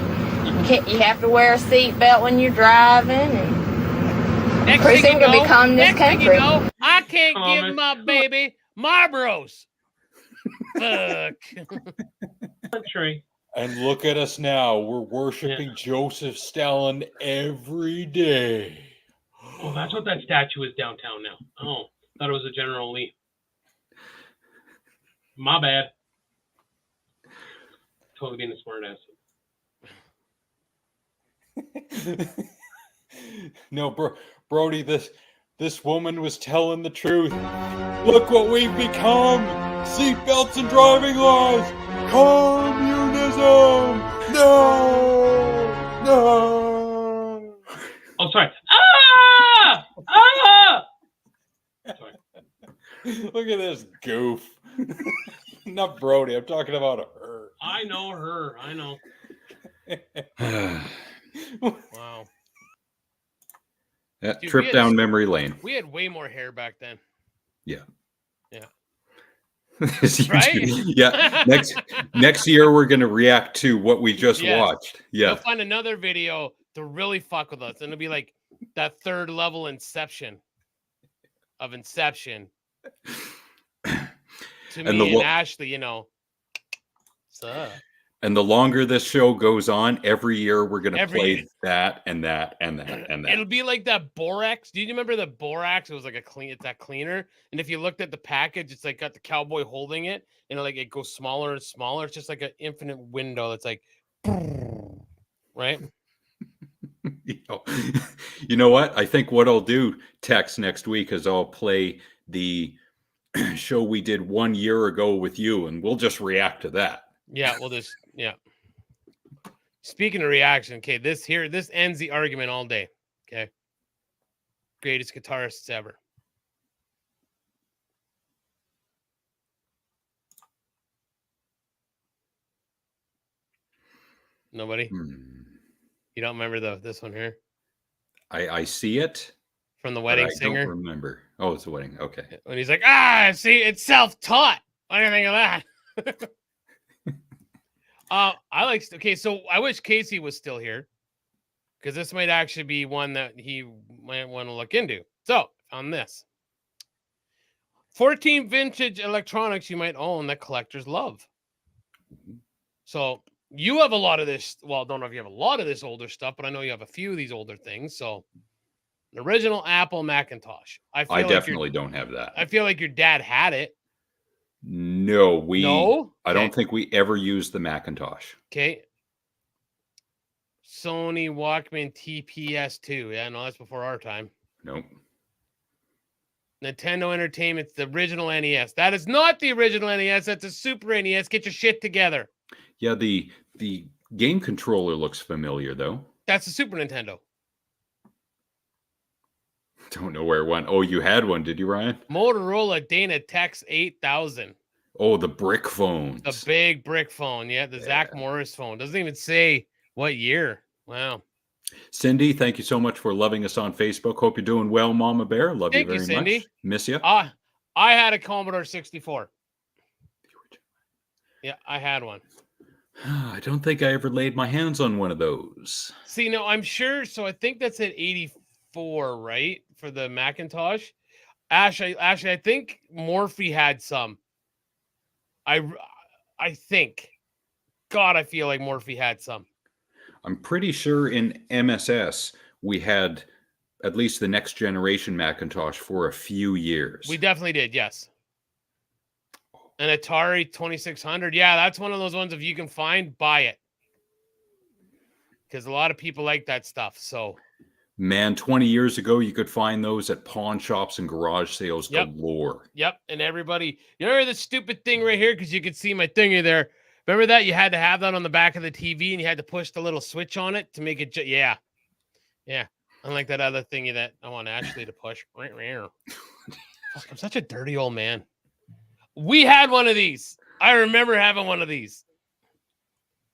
You have to wear a seatbelt when you're driving. And pretty soon we're going to be communist country. I can't give my baby Marlboros. Fuck. Country. And look at us now. We're worshiping Joseph Stalin every day. Oh, that's what that statue is downtown now. Oh, thought it was a General Lee. My bad. Totally being a smart ass. No, Brody, this woman was telling the truth. Look what we've become! Seatbelts and driving laws! Communism! No! No! Oh, sorry. Ah! Ah! Sorry. Look at this goof. Not Brody, I'm talking about her. I know her. I know. Wow. That Dude, trip down memory lane. We had way more hair back then. Yeah. Yeah. Right? Yeah. Next year we're gonna react to what we just watched. Yeah. You'll find another video to really fuck with us. And it'll be like that third level Inception of Inception. To And me and Ashley, you know. So. And the longer this show goes on, every year we're gonna play that and that and that and that. It'll be like that borax. Do you remember the borax? It was like it's that cleaner. And if you looked at the package, it's like got the cowboy holding it, and like it goes smaller and smaller. It's just like an infinite window that's like, right? You know what? I think what I'll do, Tex, next week is I'll play the show we did 1 year ago with you, and we'll just react to that. Yeah, we'll just Speaking of reaction, okay, this ends the argument all day. Okay. Greatest guitarists ever. Nobody? You don't remember this one here? I see it. From the Wedding Singer? I don't remember. Oh, it's the wedding. Okay. When he's like, see, it's self-taught. What do you think of that? So I wish Casey was still here, because this might actually be one that he might want to look into. So on this 14 vintage electronics you might own that collectors love. So you have a lot of this. Well, I don't know if you have a lot of this older stuff, but I know you have a few of these older things. So the original Apple Macintosh. I definitely don't have that. I feel like your dad had it. No, I don't Okay. think we ever used the Macintosh. Okay. Sony Walkman TPS2. Yeah, no, that's before our time. Nope. Nintendo Entertainment, the original NES. That is not the original NES. That's a Super NES. Get your shit together. Yeah, the game controller looks familiar, though. That's the Super Nintendo. Don't know where it went. Oh, you had one, did you, Ryan? Motorola Dana Tex 8000. Oh, the brick phones. The big brick phone. Yeah, the Zach Morris phone. Doesn't even say what year. Wow. Cindy, thank you so much for loving us on Facebook. Hope you're doing well, Mama Bear. Love Thank you you, very Cindy. much. Miss you. I had a Commodore 64. Yeah, I had one. I don't think I ever laid my hands on one of those. See, no, I'm sure. So I think that's at 84, right? For the Macintosh. Ashley, I think Morphe had some. I think. God, I feel like Morphe had some. I'm pretty sure in MSS we had at least the next generation Macintosh for a few years. We definitely did, yes. An Atari 2600. Yeah, that's one of those ones, if you can find, buy it. Because a lot of people like that stuff. So, man, 20 years ago, you could find those at pawn shops and garage sales galore. Yep. And everybody, you remember this stupid thing right here? Because you could see my thingy there. Remember that? You had to have that on the back of the TV, and you had to push the little switch on it to make it. Yeah. Unlike that other thingy that I want Ashley to push. Fuck, I'm such a dirty old man. We had one of these. I remember having one of these.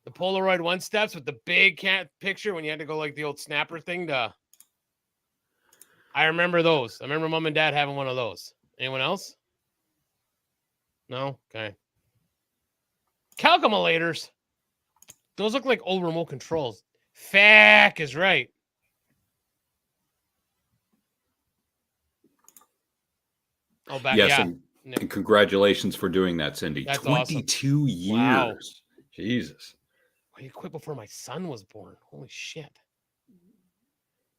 The Polaroid one steps with the big cat picture when you had to go like the old snapper thing to. I remember those. I remember mom and dad having one of those. Anyone else? No? Okay. Calculators. Those look like old remote controls. Fack is right. Oh, back. Yes, yeah. and congratulations for doing that, Cindy. That's 22 awesome. years. Wow. Jesus. You quit before my son was born. Holy shit.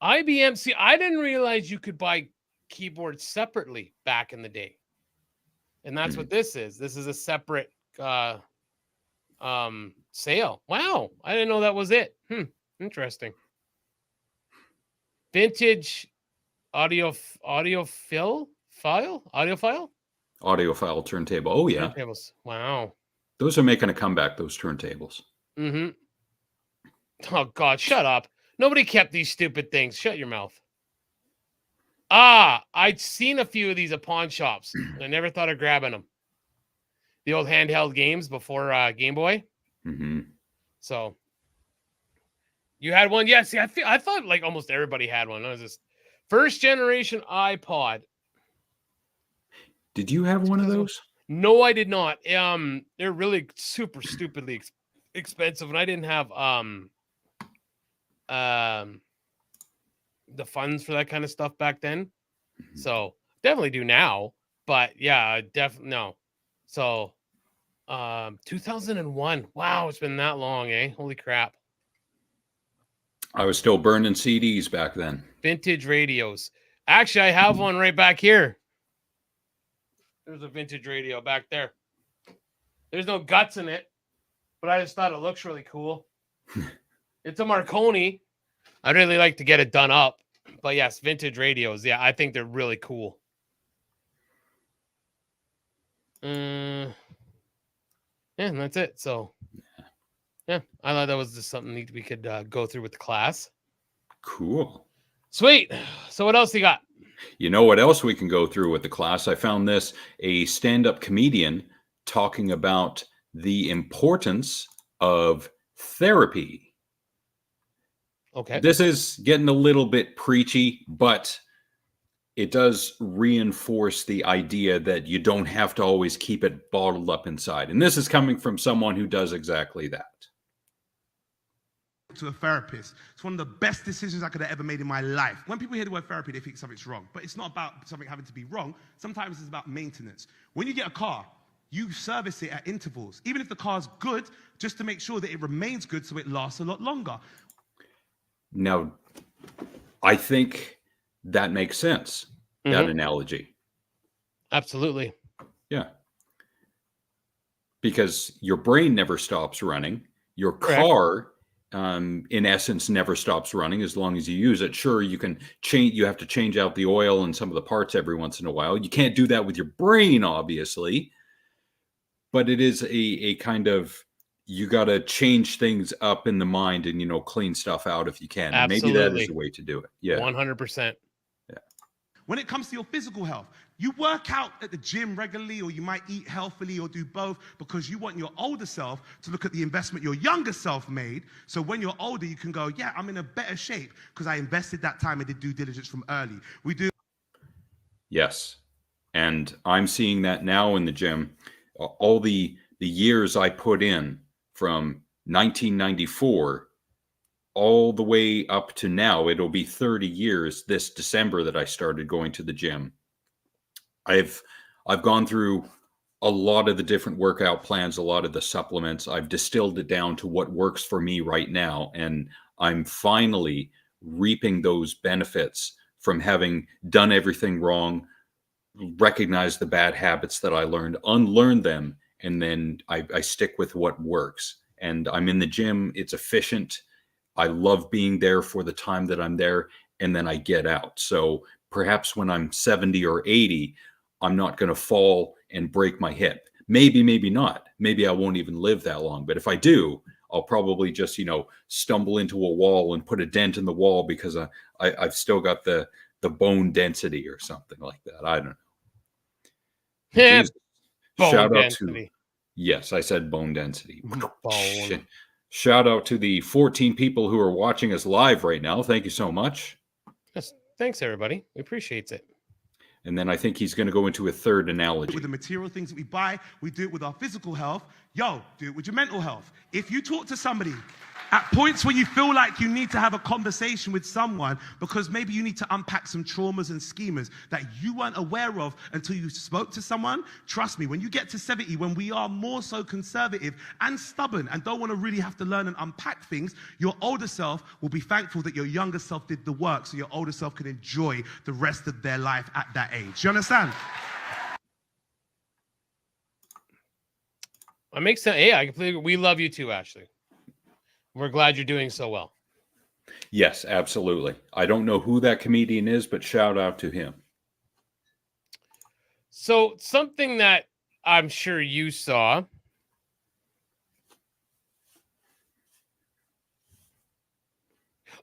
IBM. See, I didn't realize you could buy keyboards separately back in the day. And that's what this is. This is a separate sale. Wow, I didn't know that was it. Interesting. Vintage audiophile turntable. Oh yeah, turntables. Wow, those are making a comeback. Those turntables. Oh God, shut up! Nobody kept these stupid things. Shut your mouth. I'd seen a few of these at pawn shops. I never thought of grabbing them. The old handheld games before Game Boy. So you had one? Yeah. See, I thought like almost everybody had one. It was this first generation iPod. Did you have one of those? No, I did not. They're really super stupidly expensive, and I didn't have the funds for that kind of stuff back then. So definitely do now, but yeah, definitely no. So 2001. Wow, it's been that long, eh? Holy crap. I was still burning CDs back then. Vintage radios. Actually, I have one right back here. There's a vintage radio back there. There's no guts in it, but I just thought it looks really cool. It's a Marconi. I'd really like to get it done up. But yes, vintage radios. Yeah, I think they're really cool. Yeah, and that's it. So, yeah, I thought that was just something neat we could go through with the class. Cool. Sweet. So what else you got? You know what else we can go through with the class? I found this, a stand-up comedian talking about the importance of therapy. Okay. This is getting a little bit preachy, but it does reinforce the idea that you don't have to always keep it bottled up inside. And this is coming from someone who does exactly that. To a therapist. It's one of the best decisions I could have ever made in my life. When people hear the word therapy, they think something's wrong. But it's not about something having to be wrong. Sometimes it's about maintenance. When you get a car, you service it at intervals. Even if the car's good, just to make sure that it remains good so it lasts a lot longer. Now, I think that makes sense, that analogy. Absolutely. Yeah. Because your brain never stops running. Your Correct. car, in essence, never stops running as long as you use it. Sure, you can change. You have to change out the oil and some of the parts every once in a while. You can't do that with your brain, obviously. But it is a kind of, you got to change things up in the mind and, clean stuff out if you can. And maybe that is the way to do it. Yeah. 100%. Yeah. When it comes to your physical health, you work out at the gym regularly, or you might eat healthily or do both because you want your older self to look at the investment your younger self made. So when you're older, you can go, yeah, I'm in a better shape because I invested that time and did due diligence from early. We do. Yes. And I'm seeing that now in the gym. All the years I put in from 1994 all the way up to now, it'll be 30 years this December that I started going to the gym. I've gone through a lot of the different workout plans, a lot of the supplements. I've distilled it down to what works for me right now. And I'm finally reaping those benefits from having done everything wrong, recognized the bad habits that I learned, unlearned them, and then I stick with what works. And I'm in the gym. It's efficient. I love being there for the time that I'm there, and then I get out. So perhaps when I'm 70 or 80, I'm not going to fall and break my hip. Maybe, maybe not. Maybe I won't even live that long. But if I do, I'll probably just, stumble into a wall and put a dent in the wall because I've still got the bone density or something like that. I don't know. Yeah, Shout bone out density. to, yes, I said bone density. Bone. Shout out to the 14 people who are watching us live right now. Thank you so much. Yes, thanks, everybody. We appreciate it. And then I think he's going to go into a third analogy. With the material things that we buy, we do it with our physical health. Yo, do it with your mental health. If you talk to somebody at points where you feel like you need to have a conversation with someone because maybe you need to unpack some traumas and schemas that you weren't aware of until you spoke to someone, trust me, when you get to 70, when we are more so conservative and stubborn and don't want to really have to learn and unpack things, your older self will be thankful that your younger self did the work so your older self can enjoy the rest of their life at that age. You understand? That makes sense. Yeah, I completely. We love you too, Ashley. We're glad you're doing so well. Yes, absolutely. I don't know who that comedian is, but shout out to him. So something that I'm sure you saw.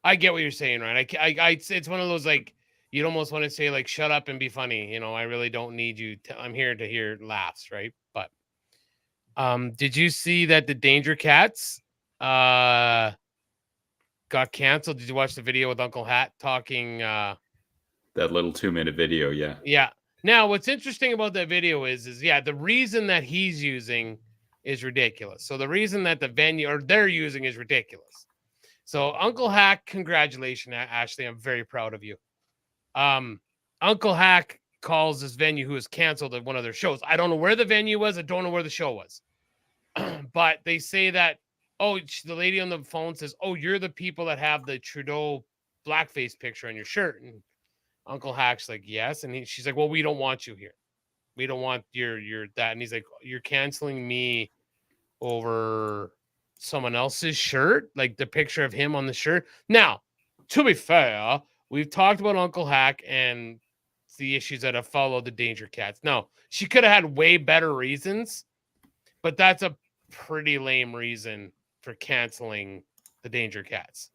I get what you're saying, Ryan. It's one of those like you'd almost want to say like, shut up and be funny. You know, I really don't need you. I'm here to hear laughs, right? But did you see that the Danger Cats got canceled? Did you watch the video with Uncle Hat talking? That little 2-minute video, yeah. Yeah. Now, what's interesting about that video is the reason that he's using is ridiculous. So the reason that the venue or they're using is ridiculous. So Uncle Hack, congratulations, Ashley. I'm very proud of you. Uncle Hack calls this venue who was canceled at one of their shows. I don't know where the venue was. I don't know where the show was. But they say that, the lady on the phone says, oh, you're the people that have the Trudeau blackface picture on your shirt. And Uncle Hack's like, yes. And she's like, well, we don't want you here. We don't want your that. And he's like, you're canceling me over someone else's shirt, like the picture of him on the shirt. Now, to be fair, we've talked about Uncle Hack and the issues that have followed the Danger Cats. Now, she could have had way better reasons, but that's a pretty lame reason for canceling the Danger Cats.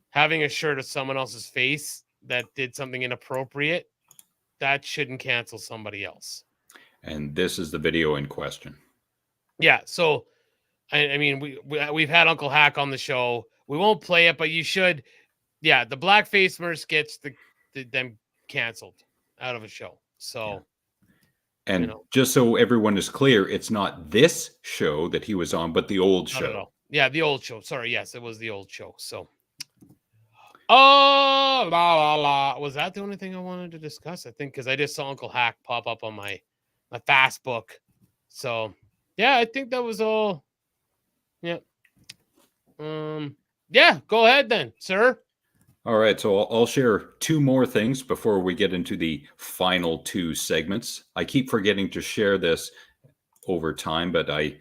Having a shirt of someone else's face that did something inappropriate, that shouldn't cancel somebody else. And this is the video in question. Yeah, so I mean, we've had Uncle Hack on the show. We won't play it, but you should. Yeah, the blackface merch gets them canceled out of a show. So, and just so everyone is clear, it's not this show that he was on, but the old show. No. Yeah, the old show. Sorry, yes, it was the old show. So, was that the only thing I wanted to discuss? I think because I just saw Uncle Hack pop up on my fast book. So, yeah, I think that was all. Yeah. Yeah, go ahead then, sir. All right, so I'll share 2 more things before we get into the final 2 segments. I keep forgetting to share this over time, but I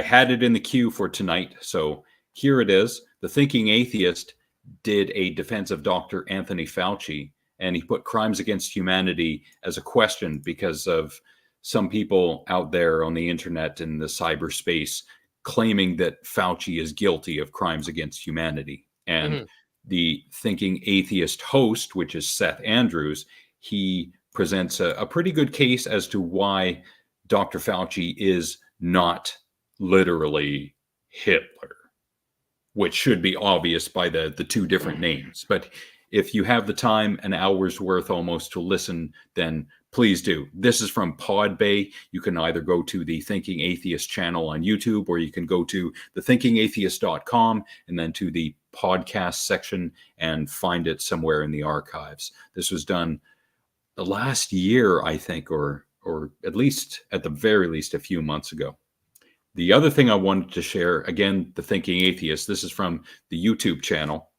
had it in the queue for tonight. So here it is. The Thinking Atheist did a defense of Dr. Anthony Fauci, and he put crimes against humanity as a question because of some people out there on the internet in the cyberspace claiming that Fauci is guilty of crimes against humanity. And the Thinking Atheist host, which is Seth Andrews, he presents a pretty good case as to why Dr. Fauci is not literally Hitler, which should be obvious by the 2 different names. But if you have the time, an hour's worth almost to listen, then please do. This is from Podbay. You can either go to the Thinking Atheist channel on YouTube, or you can go to thethinkingatheist.com and then to the podcast section and find it somewhere in the archives. This was done the last year, I think, or at least at the very least a few months ago. The other thing I wanted to share, again, the Thinking Atheist, this is from the YouTube channel.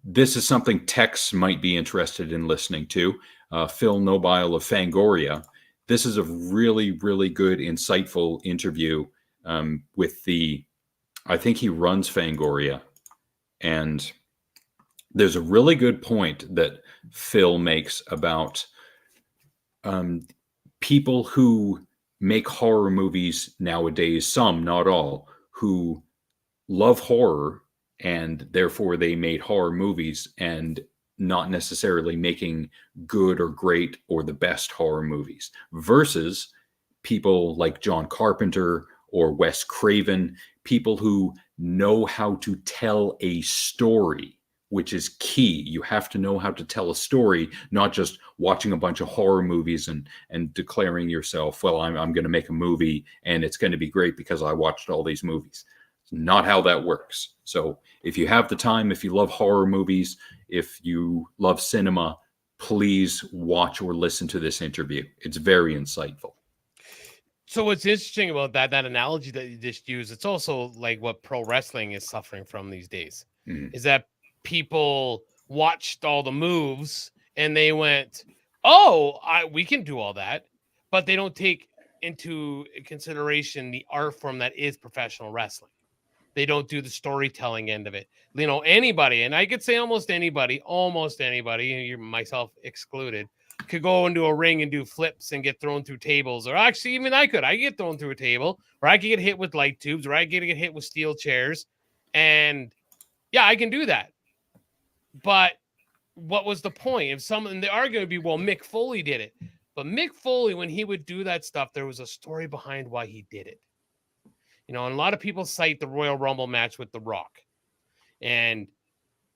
This is something Tex might be interested in listening to. Phil Nobile of Fangoria. This is a really, really good, insightful interview with I think he runs Fangoria. And there's a really good point that Phil makes about people who make horror movies nowadays, some, not all, who love horror and therefore they made horror movies and not necessarily making good or great or the best horror movies, versus people like John Carpenter or Wes Craven, people who know how to tell a story, which is key. You have to know how to tell a story, not just watching a bunch of horror movies and declaring yourself, well, I'm going to make a movie and it's going to be great because I watched all these movies. It's not how that works. So if you have the time, if you love horror movies, if you love cinema, please watch or listen to this interview. It's very insightful. So what's interesting about that analogy that you just used, it's also like what pro wrestling is suffering from these days, is that people watched all the moves and they went, we can do all that, but they don't take into consideration the art form that is professional wrestling. They don't do the storytelling end of it. You know, anybody, and I could say almost anybody, myself excluded, could go into a ring and do flips and get thrown through tables. Or actually, even I could get thrown through a table, or I could get hit with light tubes, or I could get hit with steel chairs. And yeah, I can do that. But what was the point? If someone, the argument would be, well, Mick Foley did it. But Mick Foley, when he would do that stuff, there was a story behind why he did it. You know, and a lot of people cite the Royal Rumble match with The Rock. And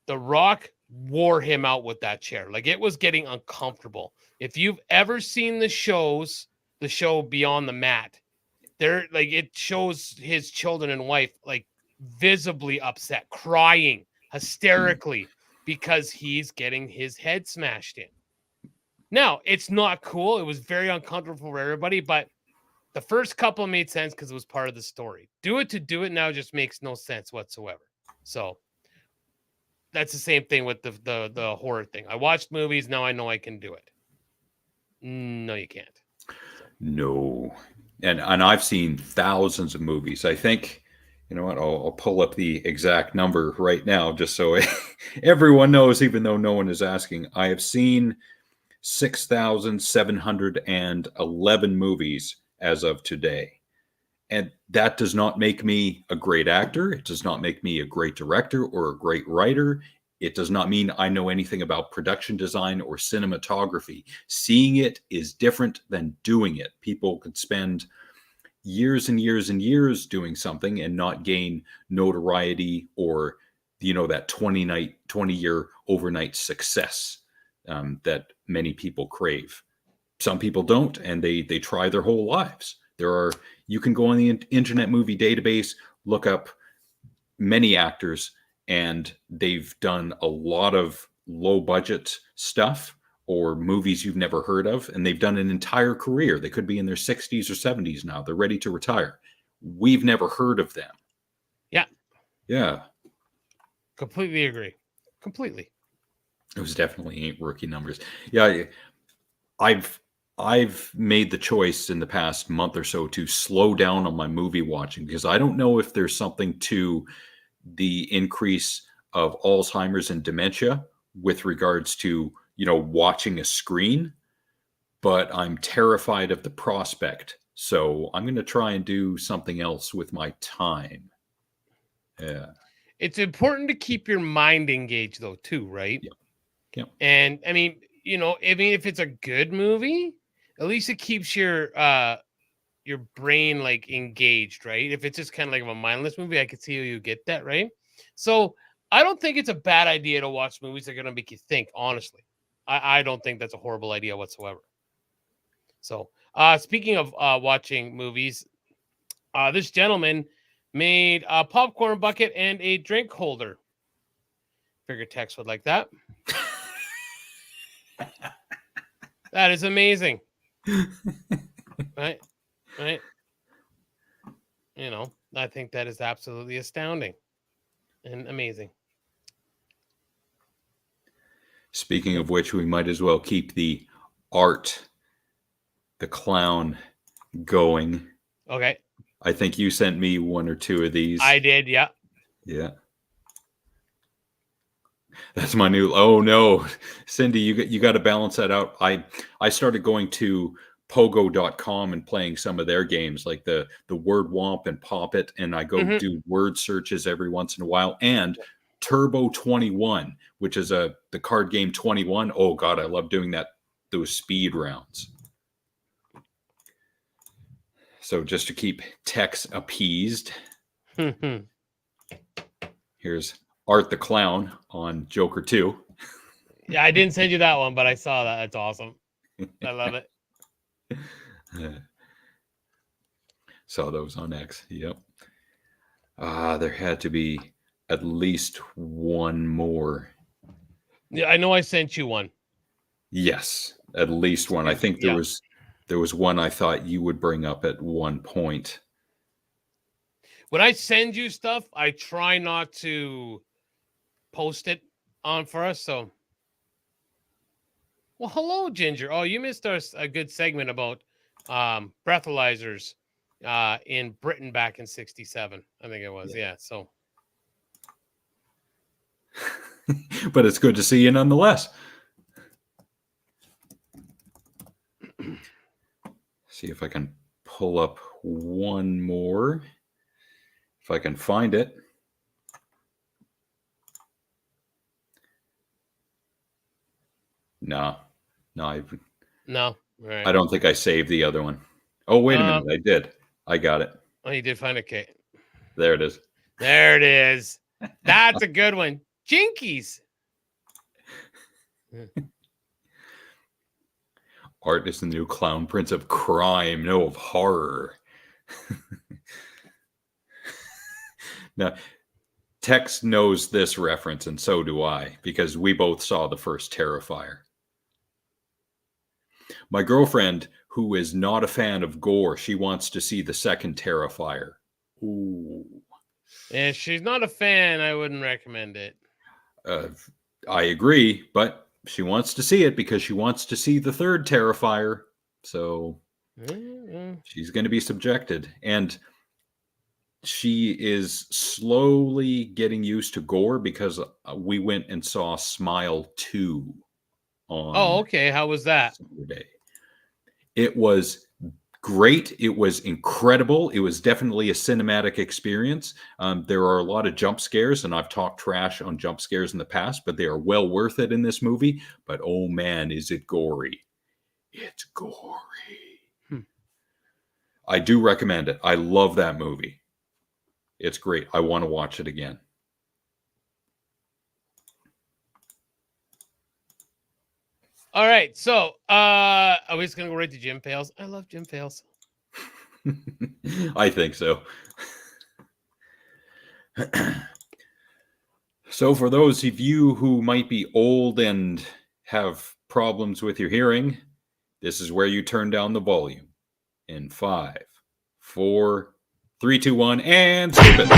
The Rock wore him out with that chair. Like, it was getting uncomfortable. If you've ever seen the show Beyond the Mat, it shows his children and wife like visibly upset, crying hysterically because he's getting his head smashed in. Now, it's not cool. It was very uncomfortable for everybody, but the first couple made sense because it was part of the story. Do it now just makes no sense whatsoever. So that's the same thing with the horror thing. I watched movies, now I know I can do it. No, you can't. No. And I've seen thousands of movies. I think, you know what, I'll pull up the exact number right now just so everyone knows, even though no one is asking. I have seen 6,711 movies as of today. And that does not make me a great actor. It does not make me a great director or a great writer. It does not mean I know anything about production design or cinematography. Seeing it is different than doing it. People could spend years and years and years doing something and not gain notoriety or, you know, that 20-year overnight success that many people crave. Some people don't, and they try their whole lives. You can go on the Internet Movie Database, look up many actors, and they've done a lot of low budget stuff or movies you've never heard of, and they've done an entire career. They could be in their 60s or 70s now. They're ready to retire. We've never heard of them. Yeah. Yeah. Completely agree. Completely. It was definitely ain't rookie numbers. Yeah. I've made the choice in the past month or so to slow down on my movie watching because I don't know if there's something to the increase of Alzheimer's and dementia with regards to, you know, watching a screen, but I'm terrified of the prospect. So I'm going to try and do something else with my time. Yeah. It's important to keep your mind engaged though, too, right? Yeah. And I mean, you know, if it's a good movie, at least it keeps your brain like engaged, right? If it's just kind of like a mindless movie, I could see how you get that, right? So I don't think it's a bad idea to watch movies that are going to make you think, honestly. I don't think that's a horrible idea whatsoever. So speaking of watching movies, this gentleman made a popcorn bucket and a drink holder. Figured Tex would like that. That is amazing. Right? You know, I think that is absolutely astounding and amazing. Speaking of which, we might as well keep the Art the Clown going. Okay. I think you sent me one or two of these. I did, yeah. Yeah. That's my new. Oh no, Cindy, you got to balance that out. I started going to pogo.com and playing some of their games like the Word Womp and Pop It, and I go do word searches every once in a while. And Turbo 21, which is the card game 21. Oh God, I love doing those speed rounds. So just to keep Tex appeased, here's Art the Clown on Joker 2. Yeah, I didn't send you that one, but I saw that. That's awesome. I love it. Saw those on X. Yep. There had to be at least one more. Yeah, I know I sent you one. Yes, at least one. I think there was one I thought you would bring up at one point. When I send you stuff, I try not to post it on for us. So, well, hello, Ginger. Oh, you missed a good segment about breathalyzers in Britain back in '67. I think it was. Yeah. So. But it's good to see you nonetheless. See if I can pull up one more. If I can find it. No. No. Right. I don't think I saved the other one. Oh, wait a minute. I did. I got it. Oh, you did find it, Kate. There it is. There it is. That's a good one. Jinkies. Art is the new clown prince of crime, no, of horror. Now, Tex knows this reference, and so do I, because we both saw the first Terrifier. My girlfriend, who is not a fan of gore, she wants to see the second Terrifier. Ooh. If she's not a fan, I wouldn't recommend it. I agree, but she wants to see it because she wants to see the third Terrifier. So she's going to be subjected. And she is slowly getting used to gore because we went and saw Smile 2 on okay. How was that? Saturday. It was great. It was incredible. It was definitely a cinematic experience. There are a lot of jump scares, and I've talked trash on jump scares in the past, but they are well worth it in this movie. But oh man, is it gory. It's gory. I do recommend it. I love that movie. It's great. I want to watch it again. All right. So are we just going to go right to gym fails? I love gym fails. I think so. So for those of you who might be old and have problems with your hearing, this is where you turn down the volume. In 5, 4, 3, 2, 1, and skip it.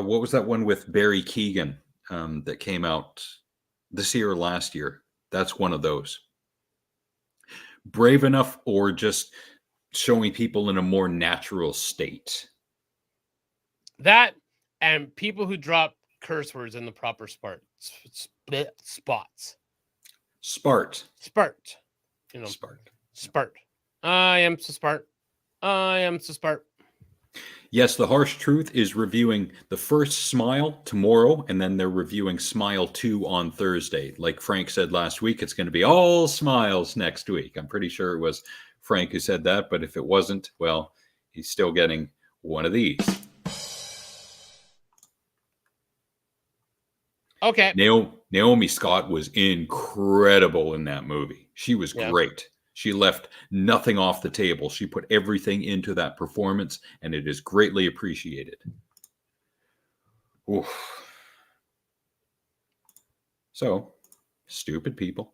What was that one with Barry Keoghan that came out this year or last year? That's one of those. Brave Enough, or just showing people in a more natural state. That and people who drop curse words in the proper spots. Spart. You know, Spart. I am so smart. Yes, The Harsh Truth is reviewing the first Smile tomorrow, and then they're reviewing Smile 2 on Thursday. Like Frank said last week, it's going to be all smiles next week. I'm pretty sure it was Frank who said that, but if it wasn't, well, he's still getting one of these. Okay. Naomi Scott was incredible in that movie. She was great. She left nothing off the table. She put everything into that performance, and it is greatly appreciated. Oof. So, stupid people.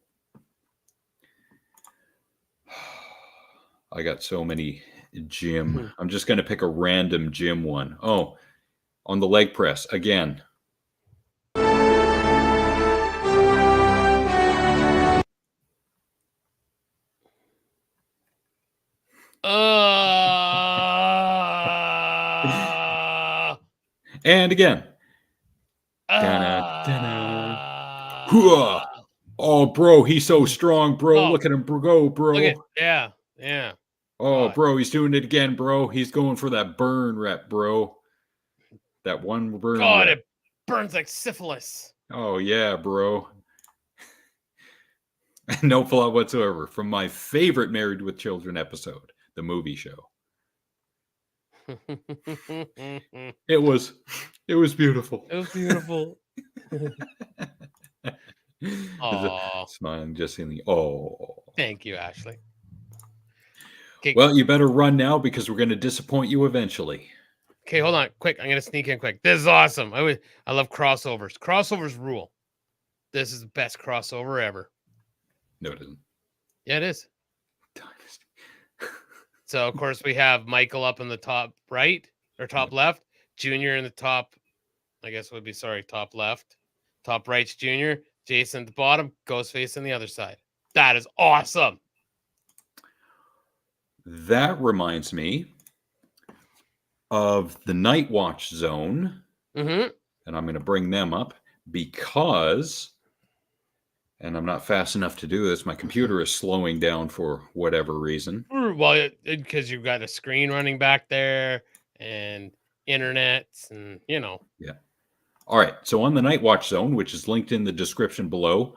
I got so many gym. I'm just going to pick a random gym one. Oh, on the leg press again. And again. Oh, bro, he's so strong, bro. Look at him go, bro. Yeah. Oh, bro, he's doing it again, bro. He's going for that burn rep, bro. That one burn God, rep. it burns like syphilis. Oh, yeah, bro. No flaw whatsoever from my favorite Married with Children episode, the movie show. It was beautiful. It was beautiful. Smiling just in the Thank you, Ashley. Well, you better run now because we're going to disappoint you eventually. Okay, hold on. Quick. I'm going to sneak in quick. This is awesome. I love crossovers. Crossovers rule. This is the best crossover ever. No, it isn't. Yeah, it is. So of course we have Michael up in the top right or top left, Junior in the top, I guess would be top left. Top right's Junior, Jason at the bottom, Ghostface on the other side. That is awesome. That reminds me of the Night Watch Zone. Mm-hmm. And I'm going to bring them up because, and I'm not fast enough to do this, my computer is slowing down for whatever reason. Well, because you've got a screen running back there and internet and, you know. Yeah. All right. So on the Night Watch Zone, which is linked in the description below,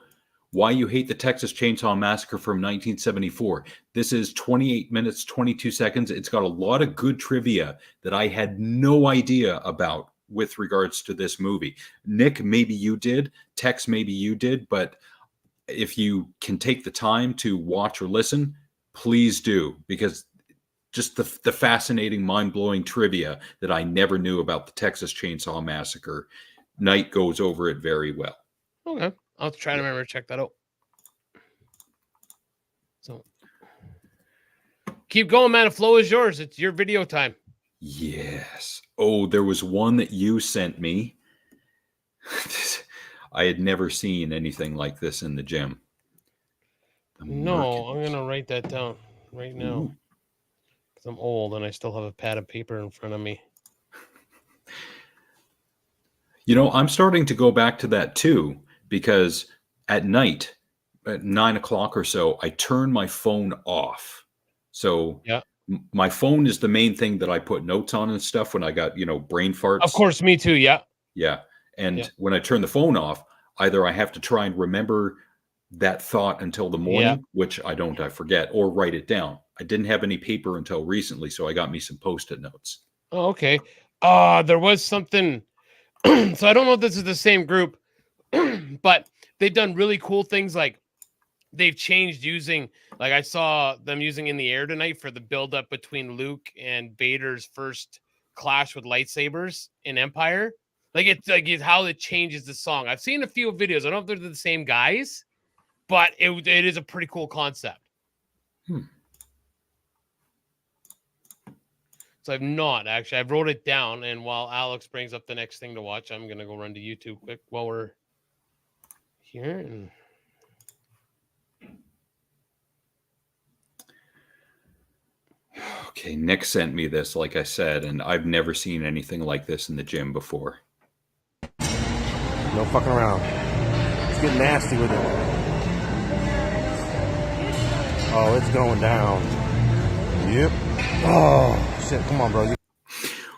Why You Hate the Texas Chainsaw Massacre from 1974. This is 28 minutes, 22 seconds. It's got a lot of good trivia that I had no idea about with regards to this movie. Nick, maybe you did. Tex, maybe you did. But if you can take the time to watch or listen, please do. Because just the fascinating, mind-blowing trivia that I never knew about the Texas Chainsaw Massacre. Night goes over it very well. Okay. I'll try to remember to check that out. So keep going, man. The flow is yours. It's your video time. Yes. Oh, there was one that you sent me. I had never seen anything like this in the gym. No, I'm going to write that down right now. Because I'm old and I still have a pad of paper in front of me. You know, I'm starting to go back to that too, because at night, at 9 o'clock or so, I turn my phone off. So yeah, my phone is the main thing that I put notes on and stuff when I got, brain farts. Of course, me too. Yeah. Yeah. And when I turn the phone off, either I have to try and remember that thought until the morning, which I don't, I forget, or write it down. I didn't have any paper until recently, so I got me some Post-it notes. Oh, okay. There was something. So I don't know if this is the same group, but they've done really cool things. Like they've changed using, like I saw them using In the Air tonight for the buildup between Luke and Vader's first clash with lightsabers in Empire. It's how it changes the song. I've seen a few videos. I don't know if they're the same guys, but it is a pretty cool concept. So I've not actually. I wrote it down, and while Alex brings up the next thing to watch, I'm gonna go run to YouTube quick while we're here. And okay, Nick sent me this, like I said, and I've never seen anything like this in the gym before. No fucking around. Let's get nasty with it. Oh, it's going down. Yep. Oh, shit. Come on, bro.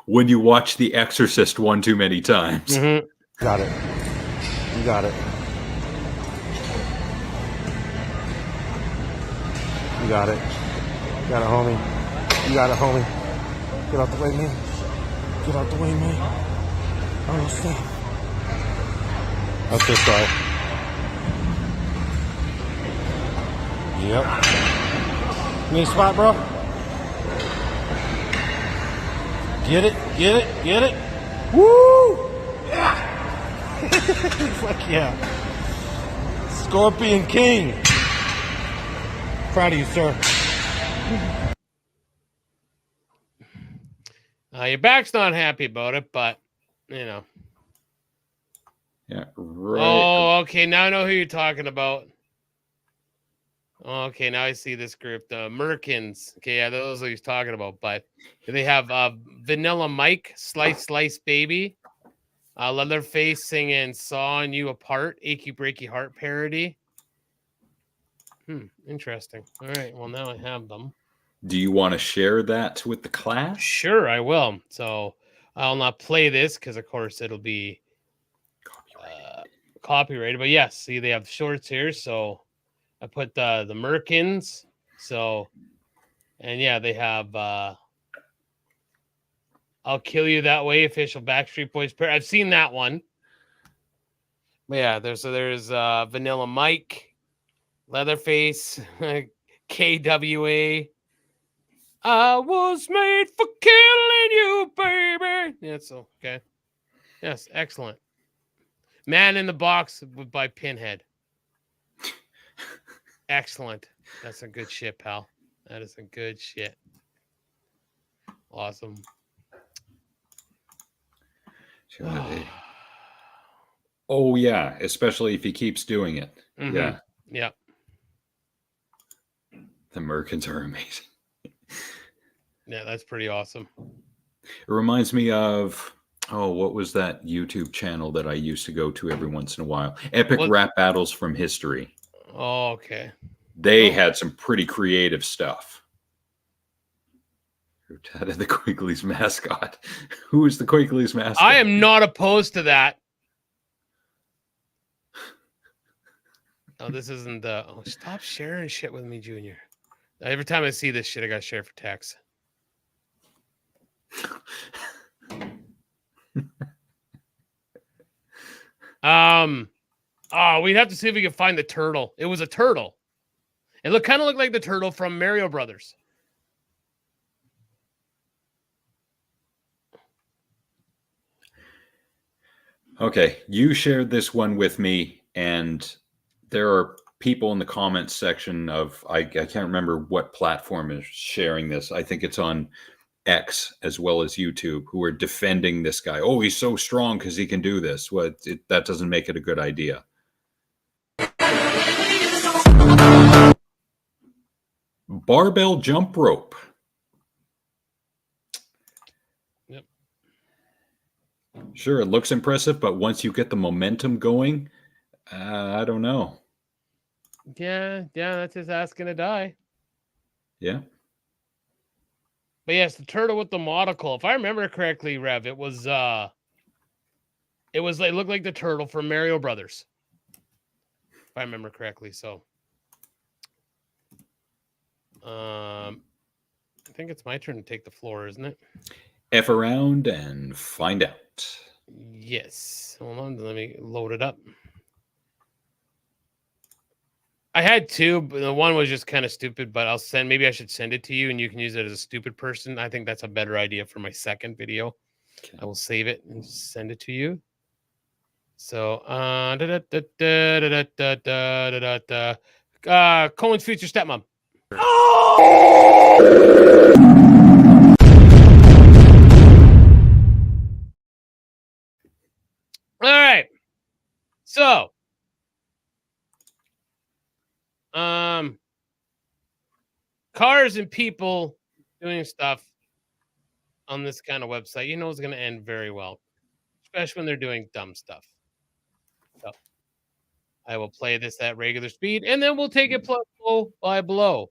When you watch The Exorcist one too many times. Mm-hmm. Got it. You got it. You got it. You got it, homie. You got it, homie. Get out the way, man. Get out the way, man. Oh, stop. That's this guy. Yep. Need a spot, bro? Get it, get it, get it. Woo! Yeah! It's like, yeah. Scorpion King. Proud of you, sir. Your back's not happy about it, but, Yeah, right. Oh, okay. Now I know who you're talking about. Okay, now I see this group, the Merkins. Okay, yeah, those are he's talking about. But they have Vanilla Mike, Slice Slice Baby, Leatherface singing "Sawing You Apart," Achy Breaky Heart parody. Interesting. All right, well now I have them. Do you want to share that with the class? Sure, I will. So I'll not play this because, of course, it'll be copyrighted. But yes, see, they have shorts here. So I put the Merkins. So, and yeah, they have I'll Kill You That Way, official Backstreet Boys pair. I've seen that one. But yeah, there's Vanilla Mike, Leatherface, KWA. I was made for killing you, baby. Yeah, so okay. Yes, excellent. Man in the Box by Pinhead. Excellent. That's some good shit, pal. That is some good shit. Awesome. Oh yeah, especially if he keeps doing it. Mm-hmm. Yeah. Yeah. The Merkins are amazing. Yeah, that's pretty awesome. It reminds me of, what was that YouTube channel that I used to go to every once in a while? Epic Rap Battles from History. Oh, okay. They had some pretty creative stuff. That the Quigley's mascot. Who is the Quigley's mascot? I am not opposed to that. No, this isn't the. Oh, stop sharing shit with me, Junior. Every time I see this shit, I gotta share for text. We'd have to see if we can find the turtle. It was a turtle. It kind of looked like the turtle from Mario Brothers. Okay, you shared this one with me, and there are people in the comments section of, I can't remember what platform is sharing this. I think it's on X as well as YouTube, who are defending this guy. Oh, he's so strong because he can do this. Well, that doesn't make it a good idea. Barbell jump rope. Yep. Sure, it looks impressive, but once you get the momentum going, I don't know. Yeah, that's his ass gonna die. Yeah. But yes, the turtle with the monocle. If I remember correctly, Rev, it was like, it looked like the turtle from Mario Brothers. If I remember correctly, so I think it's my turn to take the floor, isn't it? F around and find out. Yes. Hold on, let me load it up. I had two, but the one was just kind of stupid, but maybe I should send it to you and you can use it as a stupid person. I think that's a better idea for my second video. Okay. I will save it and send it to you. So, Cohen's future stepmom. All right. So, cars and people doing stuff on this kind of website, you know, it's going to end very well, especially when they're doing dumb stuff. So, I will play this at regular speed, and then we'll take it blow by blow,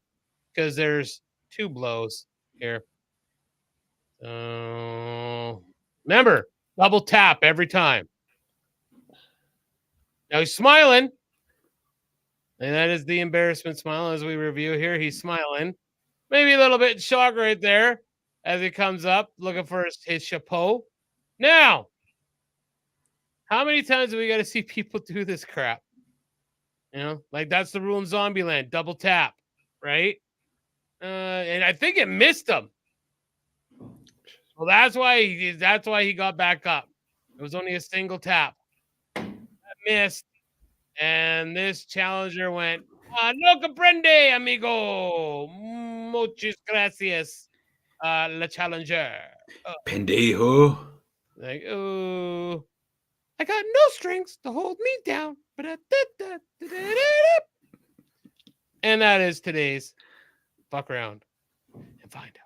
because there's two blows here. Remember, double tap every time. Now he's smiling. And that is the embarrassment smile as we review here. He's smiling. Maybe a little bit in shock right there as he comes up looking for his chapeau. Now, how many times do we got to see people do this crap? You know, like that's the rule in Zombieland. Double tap, right? And I think it missed him. Well, that's why he got back up. It was only a single tap. That missed. And this challenger went, no comprende, amigo. Muchas gracias, la challenger. Pendejo. Like, oh, I got no strings to hold me down. And that is today's fuck around and find out.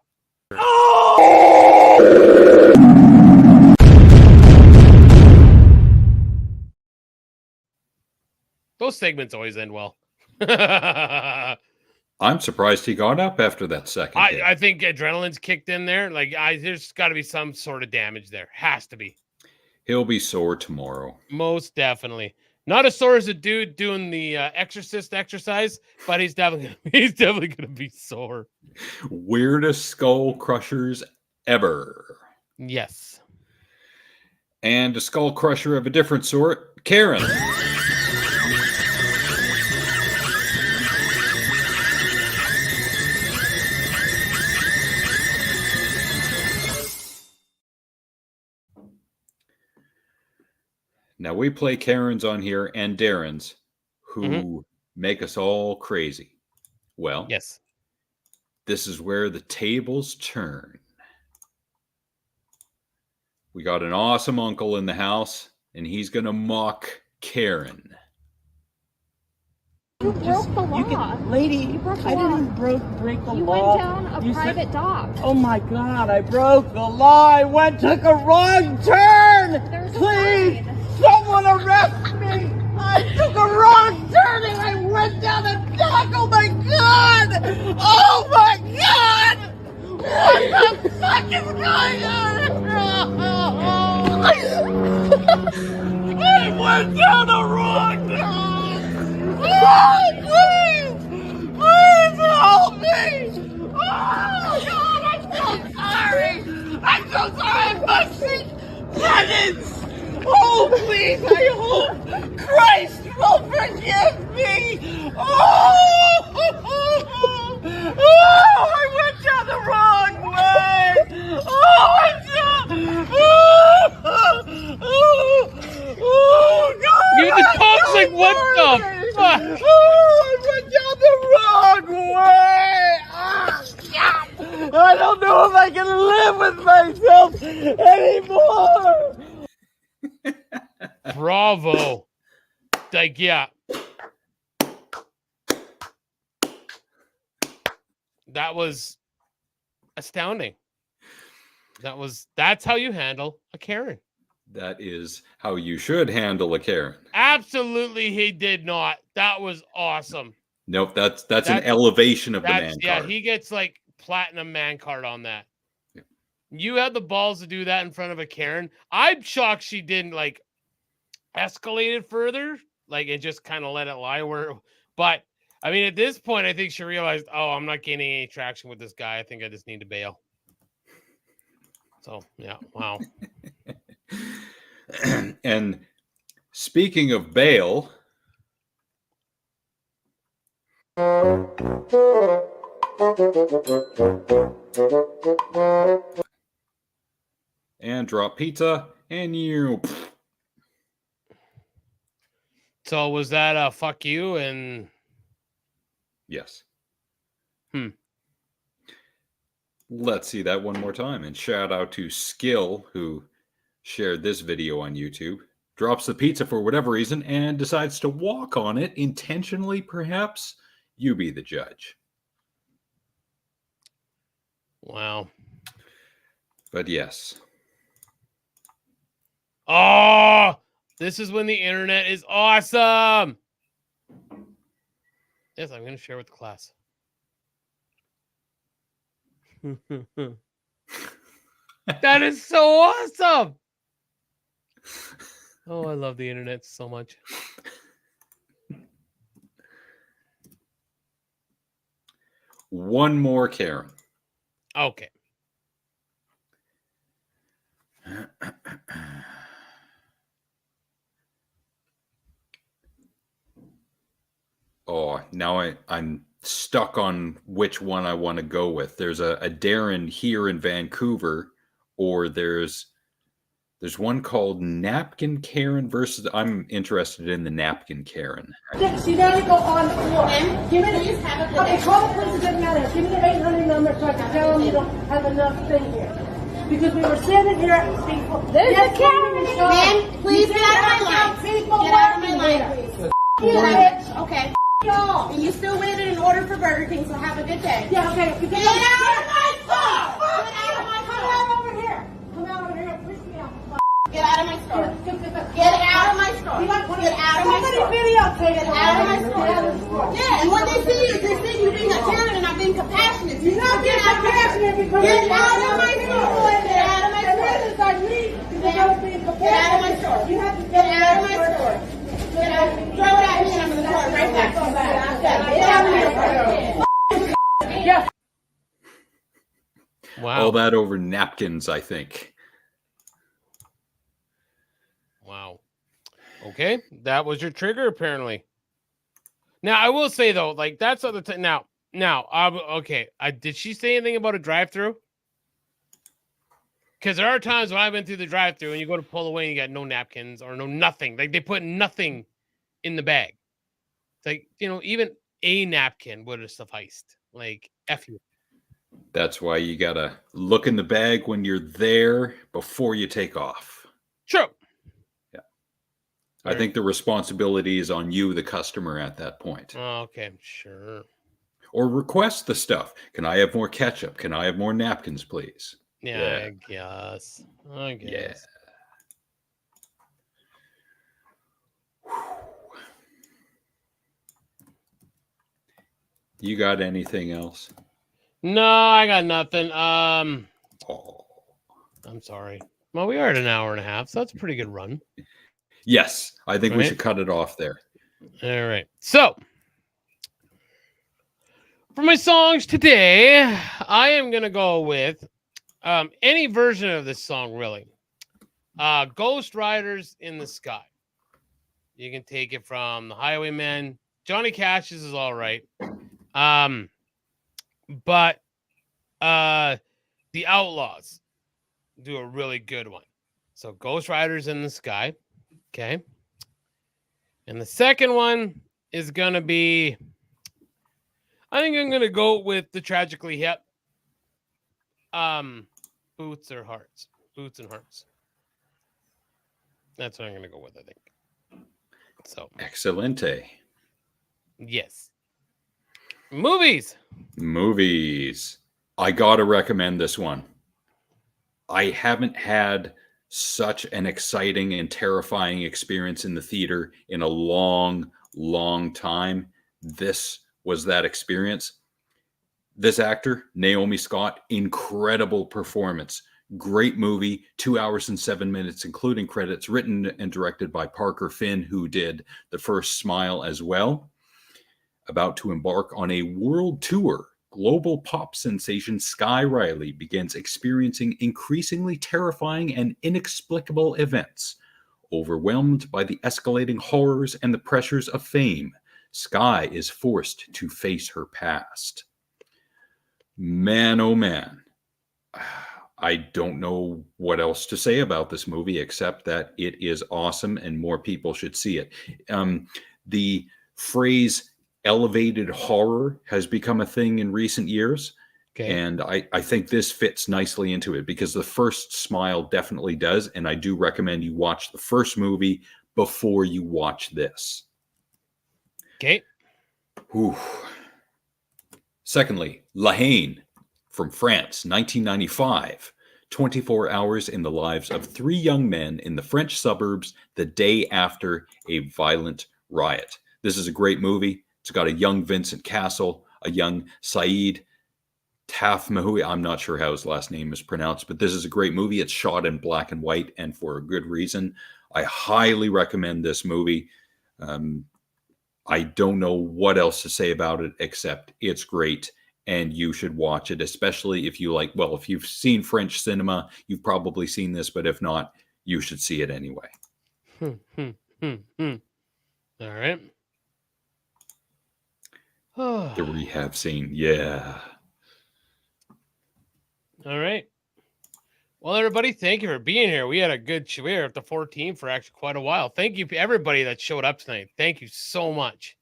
Those segments always end well. I'm surprised he got up after that second hit. I think adrenaline's kicked in there. Like, there's got to be some sort of damage there. Has to be. He'll be sore tomorrow. Most definitely. Not as sore as a dude doing the exorcist exercise, but he's definitely gonna be sore. Weirdest skull crushers ever. Yes. And a skull crusher of a different sort, Karen. Now, we play Karens on here and Darrens who make us all crazy. Well, yes, this is where the tables turn. We got an awesome uncle in the house, and he's going to mock Karen. You broke the law. Lady, I didn't break the law. You went down a private dock. Oh my God, I broke the law. I took a wrong turn. Please, someone arrest me. I took a wrong turn and I went down a dock. Oh my God. Oh my God. What the fuck is going on? I went down the wrong dock. Oh, please! Please help me! Oh, God, I'm so sorry! I'm so sorry! I must seek penance! Oh, please, I hope Christ will forgive me! I went down the wrong way! God! You the dog's like, what the fuck? I went down the wrong way! I don't know if I can live with myself anymore! Bravo. Like, yeah. That was astounding. That's how you handle a Karen. That is how you should handle a Karen. Absolutely, he did not. That was awesome. Nope, that's an elevation of the man Yeah, card. he gets like platinum man card on that. Yeah. You had the balls to do that in front of a Karen. I'm shocked she didn't like escalate it further, like and just kind of let it lie but I mean, at this point, I think she realized, oh, I'm not gaining any traction with this guy. I think I just need to bail. So, yeah, wow. And speaking of bail, and drop pizza, and you. So was that a fuck you and... Yes. Let's see that one more time. And shout out to Skill, who shared this video on YouTube. Drops the pizza for whatever reason and decides to walk on it intentionally, perhaps. You be the judge. Wow. But yes. Oh, this is when the internet is awesome. Yes, I'm going to share with the class. That is so awesome. Oh, I love the internet so much. One more Karen. Okay. Oh, now I'm stuck on which one I want to go with. There's a Darren here in Vancouver, or there's one called Napkin Karen versus. I'm interested in the Napkin Karen. She got to go on the floor. Give me the, okay, call the police, it doesn't matter. Give me the 800 number so I can tell them you don't have enough thing here. Because we were sitting here at people. There's a Karen. Ma'am, please get out of my life. Get out of my life, please. Bitch. Okay. Y'all. And you still waited in order for Burger King, so have a good day. Yeah, okay. Get out of my store! Get out of my Come out over here. Come out over here and push me out. Get out of my store. Get out of my store. Get out of my store. Get out of my store. Yeah, and what they see is they see you being a Karen and not being compassionate. You're not being compassionate because get out of my store. Get out of my store. Get out of my store. You have to get out of my store. Get out. Throw it at me and I'm going to throw it right back. Get out of my store. Yes. Wow. All that over napkins, I think. Wow. Okay, that was your trigger apparently. Now I will say though, like that's other time. Now, okay. Did she say anything about a drive-through? Because there are times when I've been through the drive-through and you go to pull away and you got no napkins or no nothing. Like they put nothing in the bag. It's like, you know, even a napkin would have sufficed. Like F you. That's why you got to look in the bag when you're there before you take off. True. Yeah. I think the responsibility is on you, the customer, at that point. Okay, sure. Or request the stuff. Can I have more ketchup? Can I have more napkins, please? Yeah. I guess. Yeah. You got anything else? No, I got nothing. I'm sorry. Well, we are at an hour and a half, so that's a pretty good run. Yes, I think we should cut it off there. All right. So, for my songs today, I am going to go with any version of this song, really. Ghost Riders in the Sky. You can take it from the Highwaymen. Johnny Cash's is all right. But the Outlaws do a really good one. So Ghost Riders in the Sky. Okay. And the second one is going to be, I think I'm going to go with the Tragically Hip. Boots or Hearts. Boots and Hearts. That's what I'm going to go with, I think. So. Excelente. Yes. Movies. I got to recommend this one. I haven't had such an exciting and terrifying experience in the theater in a long, long time. This was that experience. This actor, Naomi Scott, incredible performance. Great movie, 2 hours and 7 minutes, including credits, written and directed by Parker Finn, who did The First Smile as well. About to embark on a world tour, global pop sensation Sky Riley begins experiencing increasingly terrifying and inexplicable events. Overwhelmed by the escalating horrors and the pressures of fame, Sky is forced to face her past. Man, oh man. I don't know what else to say about this movie except that it is awesome and more people should see it. The phrase elevated horror has become a thing in recent years. Okay. And I think this fits nicely into it because The First Smile definitely does. And I do recommend you watch the first movie before you watch this. Okay. Whew. Secondly, La Haine from France, 1995. 24 hours in the lives of 3 young men in the French suburbs the day after a violent riot. This is a great movie. It's got a young Vincent Cassel, a young Saeed Tafmahoui. I'm not sure how his last name is pronounced, but this is a great movie. It's shot in black and white and for a good reason. I highly recommend this movie. I don't know what else to say about it except it's great and you should watch it, especially if you like, well, if you've seen French cinema, you've probably seen this, but if not, you should see it anyway. All right. The rehab scene. Yeah. All right. Well, everybody, thank you for being here. We had a good show. We were at the 14 for actually quite a while. Thank you to everybody that showed up tonight. Thank you so much.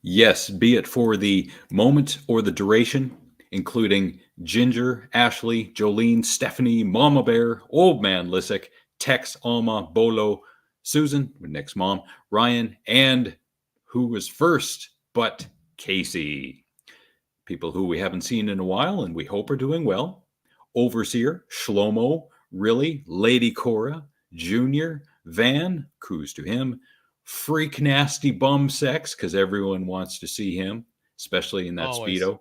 Yes, be it for the moment or the duration, including Ginger, Ashley, Jolene, Stephanie, Mama Bear, Old Man Lissick, Tex, Alma, Bolo, Susan, Nick's mom, Ryan, and who was first but Casey. People who we haven't seen in a while and we hope are doing well. Overseer, Shlomo, Really, Lady Cora, Junior, Van, cruise to him, Freak Nasty Bum Sex, because everyone wants to see him, especially in that Always. Speedo.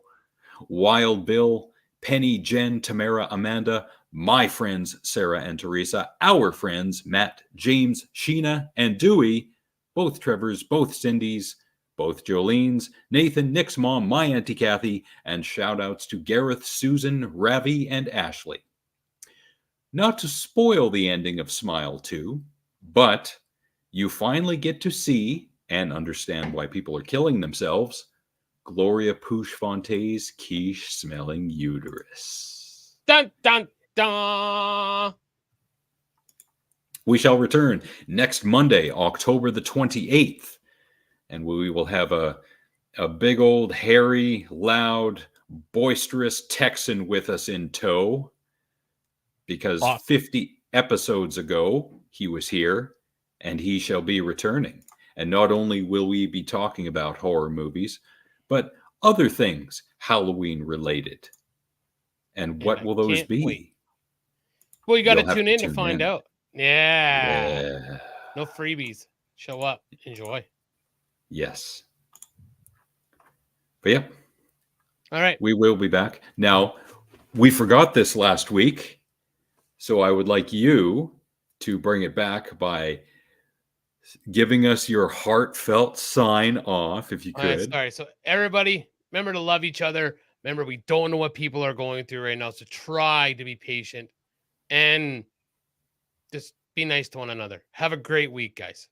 Wild Bill, Penny, Jen, Tamara, Amanda, my friends Sarah and Teresa, our friends Matt, James, Sheena, and Dewey, both Trevors, both Cindy's, both Jolene's, Nathan, Nick's mom, my Auntie Kathy, and shout outs to Gareth, Susan, Ravi, and Ashley. Not to spoil the ending of Smile 2, but you finally get to see and understand why people are killing themselves. Gloria Pouche-Fonte's quiche-smelling uterus. Dun, dun, dun. We shall return next Monday, October the 28th. And we will have a big old, hairy, loud, boisterous Texan with us in tow, because 50 episodes ago he was here, and he shall be returning. And not only will we be talking about horror movies, but other things Halloween related. And what will those be? Wait. Well, you got to You'll have tune to in to tune find in. out. Yeah. Yeah. No freebies. Show up. Enjoy. Yes. But yeah. All right. We will be back. Now, we forgot this last week, so I would like you to bring it back by giving us your heartfelt sign off, if you All right, could. sorry. So everybody, remember to love each other. Remember, we don't know what people are going through right now, so try to be patient and just be nice to one another. Have a great week, guys.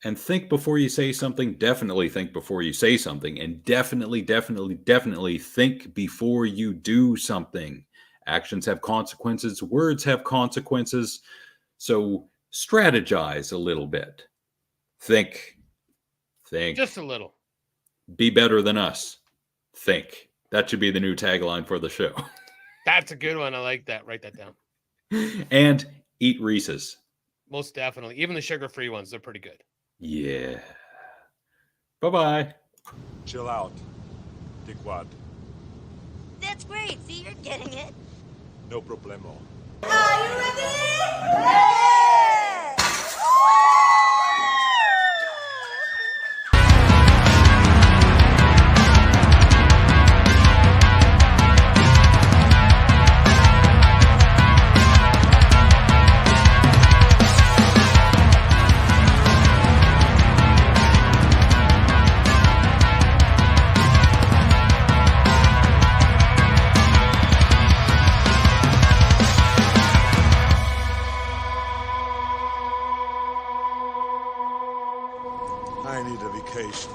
And think before you say something. Definitely think before you say something. And definitely think before you do something. Actions have consequences. Words have consequences. So strategize a little bit. Think. Just a little. Be better than us. Think. That should be the new tagline for the show. That's a good one. I like that. Write that down. And eat Reese's. Most definitely. Even the sugar-free ones, they're pretty good. Yeah. Bye-bye. Chill out. Dickwad. That's great. See, you're getting it. No problemo. Are you ready? I need a vacation.